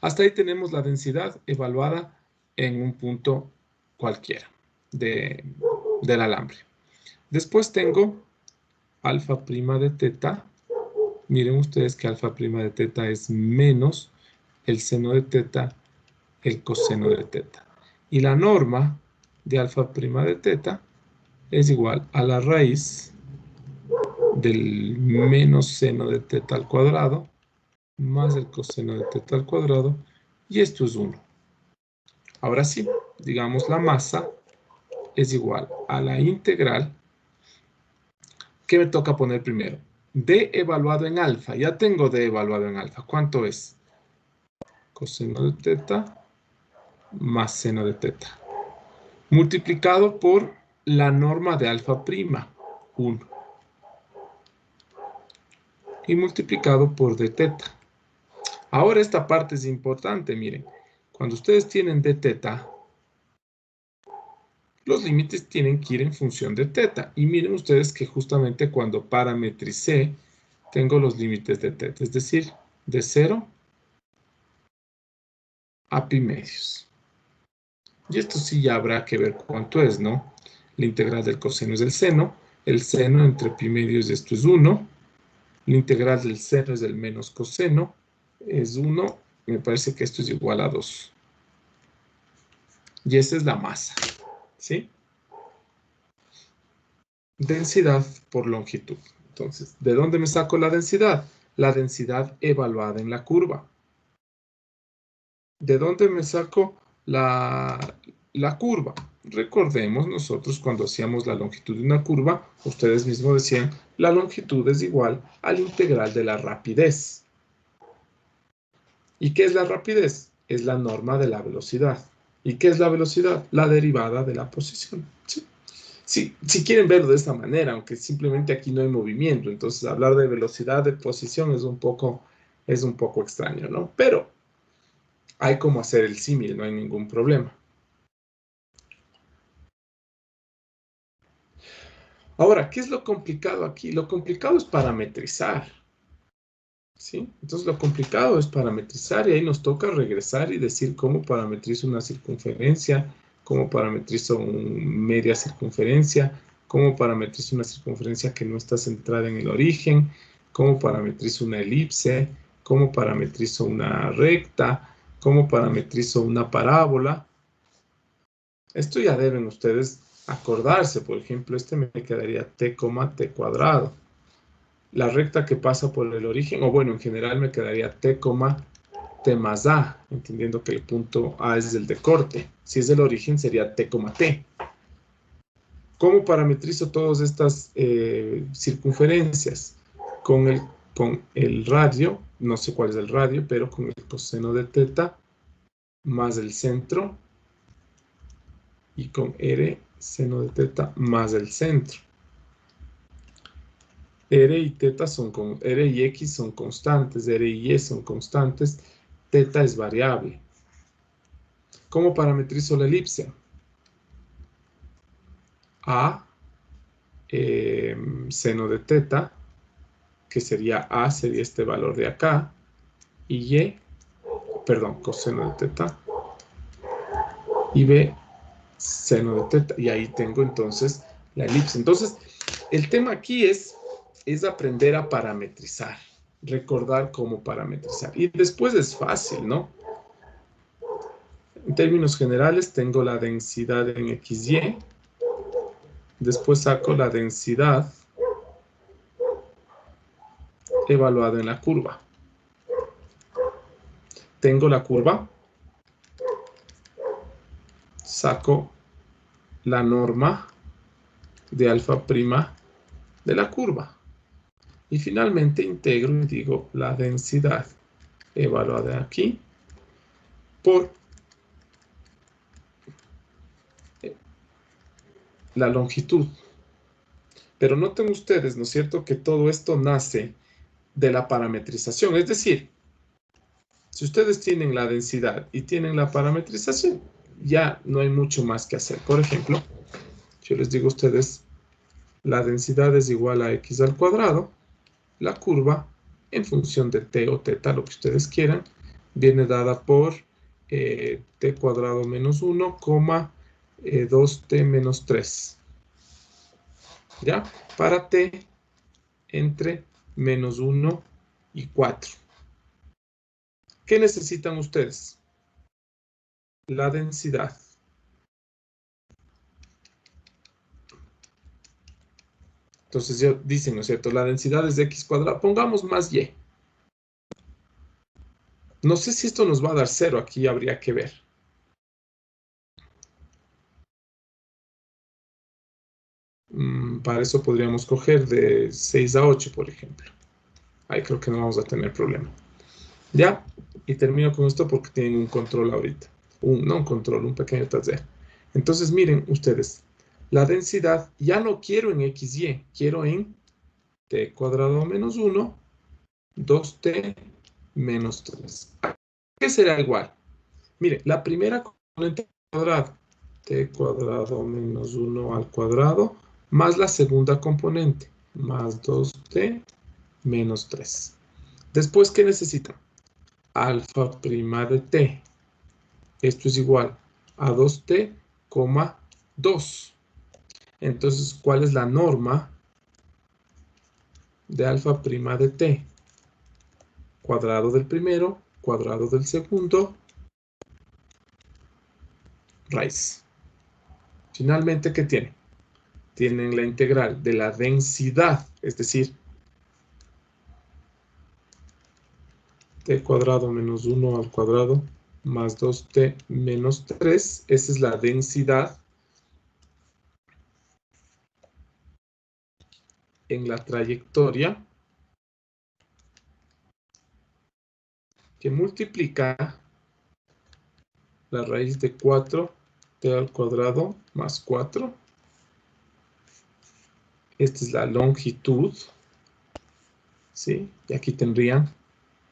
[SPEAKER 1] Hasta ahí tenemos la densidad evaluada en un punto cualquiera del alambre. Después tengo alfa prima de teta. Miren ustedes que alfa prima de teta es menos el seno de teta, el coseno de teta. Y la norma de alfa prima de teta es igual a la raíz del menos seno de teta al cuadrado más el coseno de teta al cuadrado, y esto es 1. Ahora sí, digamos la masa es igual a la integral. ¿Qué me toca poner primero? D evaluado en alfa. Ya tengo D evaluado en alfa. ¿Cuánto es? Coseno de teta más seno de teta. Multiplicado por la norma de alfa prima, 1. Y multiplicado por d teta. Ahora esta parte es importante, miren. Cuando ustedes tienen d teta, los límites tienen que ir en función de teta. Y miren ustedes que justamente cuando parametricé, tengo los límites de teta. Es decir, de 0 a pi medios. Y esto sí ya habrá que ver cuánto es, ¿no? La integral del coseno es del seno. El seno entre pi medios de esto es 1. La integral del seno es del menos coseno. Es 1. Me parece que esto es igual a 2. Y esa es la masa, ¿sí? Densidad por longitud. Entonces, ¿de dónde me saco la densidad? La densidad evaluada en la curva. ¿De dónde me saco la curva? Recordemos nosotros cuando hacíamos la longitud de una curva, ustedes mismos decían, la longitud es igual al integral de la rapidez. ¿Y qué es la rapidez? Es la norma de la velocidad. ¿Y qué es la velocidad? La derivada de la posición. ¿Sí? Si quieren verlo de esta manera, aunque simplemente aquí no hay movimiento, entonces hablar de velocidad de posición es un poco extraño, ¿no? Pero hay como hacer el símil, no hay ningún problema. Ahora, ¿qué es lo complicado aquí? Lo complicado es parametrizar, ¿sí? Entonces, lo complicado es parametrizar y ahí nos toca regresar y decir cómo parametrizo una circunferencia, cómo parametrizo una media circunferencia, cómo parametrizo una circunferencia que no está centrada en el origen, cómo parametrizo una elipse, cómo parametrizo una recta, cómo parametrizo una parábola. Esto ya deben ustedes acordarse. Por ejemplo, este me quedaría t, t cuadrado. La recta que pasa por el origen, o bueno, en general me quedaría t, t más a, entendiendo que el punto A es el de corte. Si es del origen, sería t, t. ¿Cómo parametrizo todas estas circunferencias? Con el radio, no sé cuál es el radio, pero con el coseno de teta más el centro y con r seno de teta más el centro. R y teta R y X son constantes, R y Y son constantes, teta es variable. ¿Cómo parametrizo la elipse? A seno de teta, que sería A, sería este valor de acá, y Y, perdón, coseno de teta, y B, seno de teta, y ahí tengo entonces la elipse. Entonces, el tema aquí es aprender a parametrizar, recordar cómo parametrizar. Y después es fácil, ¿no? En términos generales, tengo la densidad en XY. Después saco la densidad evaluada en la curva. Tengo la curva. Saco la norma de alfa prima de la curva. Y finalmente integro y digo la densidad evaluada aquí por la longitud. Pero noten ustedes, ¿no es cierto?, que todo esto nace de la parametrización. Es decir, si ustedes tienen la densidad y tienen la parametrización, ya no hay mucho más que hacer. Por ejemplo, yo les digo a ustedes, la densidad es igual a x al cuadrado. La curva, en función de t o teta, lo que ustedes quieran, viene dada por t cuadrado menos 1, 2t menos 3. ¿Ya? Para t entre menos 1 y 4. ¿Qué necesitan ustedes? La densidad. Entonces ya dicen, ¿no es cierto? La densidad es de x cuadrado. Pongamos más y. No sé si esto nos va a dar 0. Aquí habría que ver. Para eso podríamos coger de 6 a 8, por ejemplo. Ahí creo que no vamos a tener problema. ¿Ya? Y termino con esto porque tienen un control ahorita. No un control, un pequeño taller. Entonces miren ustedes. La densidad ya no quiero en XY. Quiero en t cuadrado menos 1, 2t menos 3. ¿Qué será igual? Mire, la primera componente cuadrado, t cuadrado menos 1 al cuadrado, más la segunda componente, más 2t menos 3. Después, ¿qué necesitan? Alfa prima de t. Esto es igual a 2t, 2. Entonces, ¿cuál es la norma de alfa prima de t? Cuadrado del primero, cuadrado del segundo, raíz. Finalmente, ¿qué tienen? Tienen la integral de la densidad, es decir, t cuadrado menos 1 al cuadrado más 2t menos 3. Esa es la densidad en la trayectoria que multiplica la raíz de 4t al cuadrado más 4. Esta es la longitud, ¿sí? Y aquí tendrían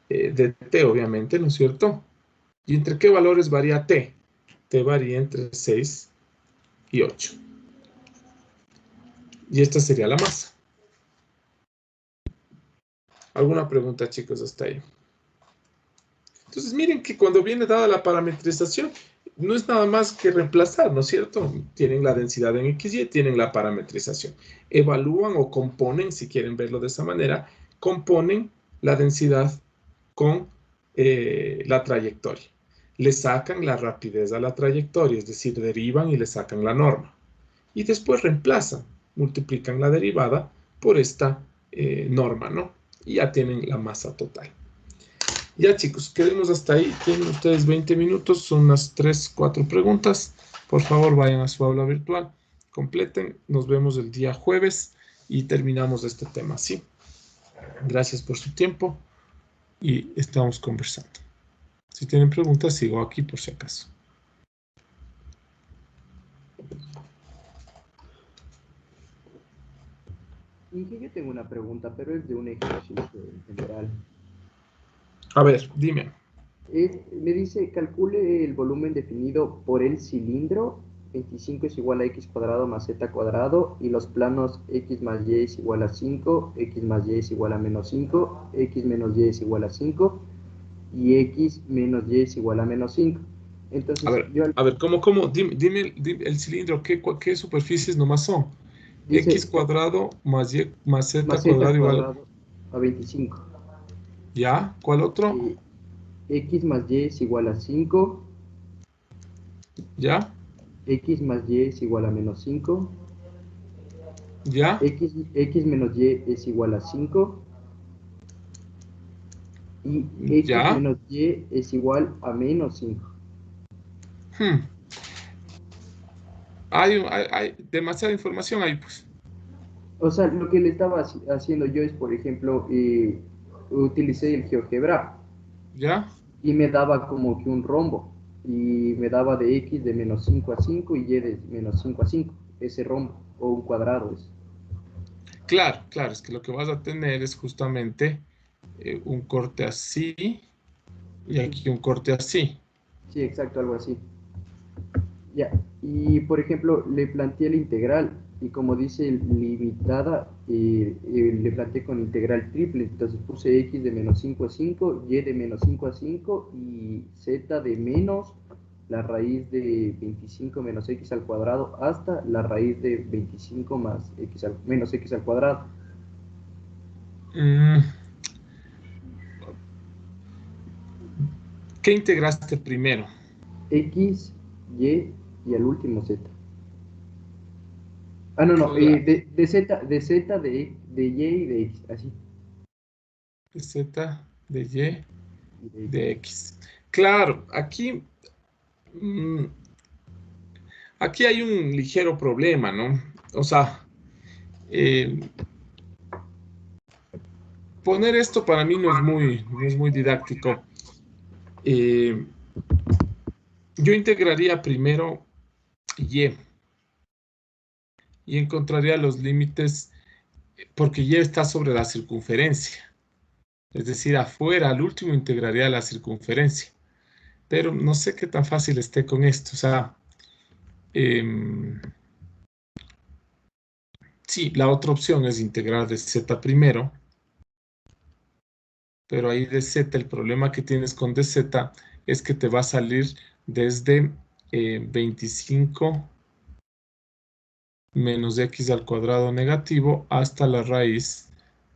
[SPEAKER 1] de t, obviamente, ¿no es cierto? ¿Y entre qué valores varía t? T varía entre 6 y 8. Y esta sería la masa. ¿Alguna pregunta, chicos, hasta ahí? Entonces, miren que cuando viene dada la parametrización, no es nada más que reemplazar, ¿no es cierto? Tienen la densidad en XY, tienen la parametrización. Evalúan o componen, si quieren verlo de esa manera, componen la densidad con la trayectoria. Le sacan la rapidez a la trayectoria, es decir, derivan y le sacan la norma. Y después reemplazan, multiplican la derivada por esta norma, ¿no? Y ya tienen la masa total. Ya, chicos, quedemos hasta ahí. Tienen ustedes 20 minutos, son unas 3, 4 preguntas. Por favor, vayan a su aula virtual, completen. Nos vemos el día jueves y terminamos este tema, ¿sí? Gracias por su tiempo y estamos conversando. Si tienen preguntas, sigo aquí por si acaso.
[SPEAKER 3] Inge, yo tengo una pregunta, pero es de un ejercicio en general.
[SPEAKER 1] A ver, dime.
[SPEAKER 3] Me dice, calcule el volumen definido por el cilindro, 25 es igual a x cuadrado más z cuadrado, y los planos x más y es igual a 5, x más y es igual a menos 5, x menos y es igual a 5, y x menos y es igual a menos 5. Entonces,
[SPEAKER 1] a ver, ¿cómo? Dime el cilindro, ¿qué superficies nomás son?
[SPEAKER 3] dice,
[SPEAKER 1] X cuadrado más y más z
[SPEAKER 3] más z
[SPEAKER 1] cuadrado igual.
[SPEAKER 3] cuadrado a 25.
[SPEAKER 1] ¿Ya? ¿Cuál otro?
[SPEAKER 3] X más y es igual a 5.
[SPEAKER 1] ¿Ya?
[SPEAKER 3] X más y es igual a menos 5.
[SPEAKER 1] ¿Ya?
[SPEAKER 3] X menos y es igual a 5. Y x
[SPEAKER 1] ¿Ya?
[SPEAKER 3] menos y es igual a menos 5.
[SPEAKER 1] Hay demasiada información ahí, pues.
[SPEAKER 3] O sea, lo que le estaba haciendo yo es, por ejemplo, utilicé el GeoGebra
[SPEAKER 1] ¿Ya?
[SPEAKER 3] y me daba como que un rombo. Y me daba de x de menos 5 a 5 y y de menos 5 a 5. Ese rombo, o un cuadrado es.
[SPEAKER 1] Claro, es que lo que vas a tener es justamente un corte así y aquí un corte así.
[SPEAKER 3] Sí, exacto, algo así. Ya, y por ejemplo, le planteé la integral y como dice limitada, le planteé con integral triple, entonces puse x de menos 5 a 5, y de menos 5 a 5 y z de menos la raíz de 25 menos x al cuadrado hasta la raíz de 25 más x menos x al cuadrado.
[SPEAKER 1] ¿Qué integraste primero?
[SPEAKER 3] X, y al último z. Ah, no, no,
[SPEAKER 1] Claro.
[SPEAKER 3] de z, de y y de x, así.
[SPEAKER 1] De Z, de Y, de X. Claro, aquí hay un ligero problema, ¿no? O sea, poner esto para mí no es muy didáctico. Yo integraría primero y encontraría los límites porque y está sobre la circunferencia. Es decir, afuera, al último integraría la circunferencia. Pero no sé qué tan fácil esté con esto. O sea, sí, la otra opción es integrar de z primero. Pero ahí dz, el problema que tienes con dz es que te va a salir desde 25 menos x al cuadrado negativo hasta la raíz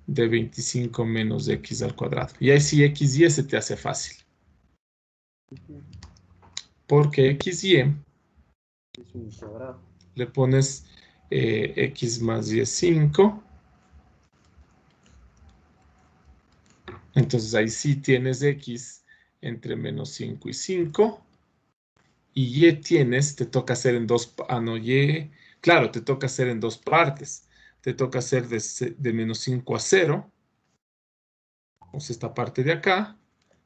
[SPEAKER 1] de 25 menos x al cuadrado. Y ahí sí x y se te hace fácil. Porque x y
[SPEAKER 3] Es un cuadrado.
[SPEAKER 1] le pones x más y es 5. Entonces ahí sí tienes x entre menos 5 y 5. Y y tienes, te toca hacer en dos, no, y, claro, te toca hacer en dos partes. Te toca hacer de menos 5 a 0, o sea, esta parte de acá,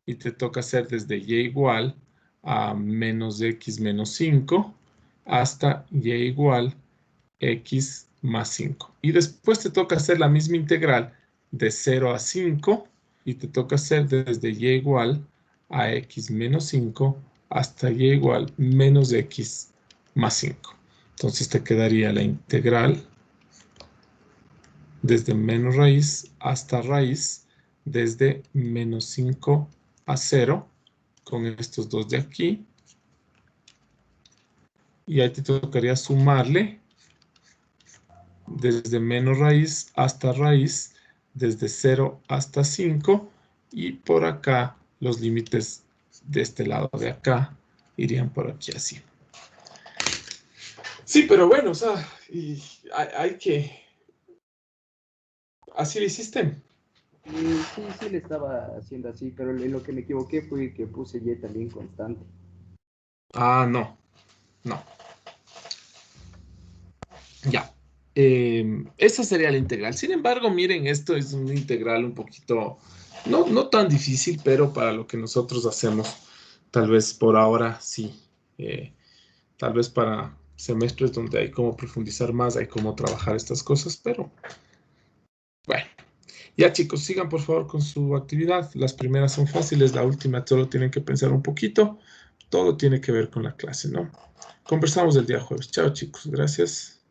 [SPEAKER 1] y te toca hacer desde y igual a menos x menos 5 hasta y igual x más 5. Y después te toca hacer la misma integral de 0 a 5, y te toca hacer desde y igual a x menos 5 hasta y igual menos x más 5. Entonces te quedaría la integral desde menos raíz hasta raíz desde menos 5 a 0 con estos dos de aquí. Y ahí te tocaría sumarle desde menos raíz hasta raíz, desde 0 hasta 5, y por acá los límites de este lado de acá irían por aquí así. Sí, pero bueno, o sea, y hay que... ¿Así lo hiciste?
[SPEAKER 3] Sí, le estaba haciendo así, pero lo que me equivoqué fue que puse y también constante.
[SPEAKER 1] Ah, no, no. Ya. Esa sería la integral. Sin embargo, miren, esto es una integral un poquito, no tan difícil, pero para lo que nosotros hacemos, tal vez por ahora sí. Tal vez para semestres donde hay cómo profundizar más, hay cómo trabajar estas cosas, pero bueno. Ya chicos, sigan por favor con su actividad. Las primeras son fáciles, la última solo tienen que pensar un poquito. Todo tiene que ver con la clase, ¿no? Conversamos el día jueves. Chao chicos, gracias.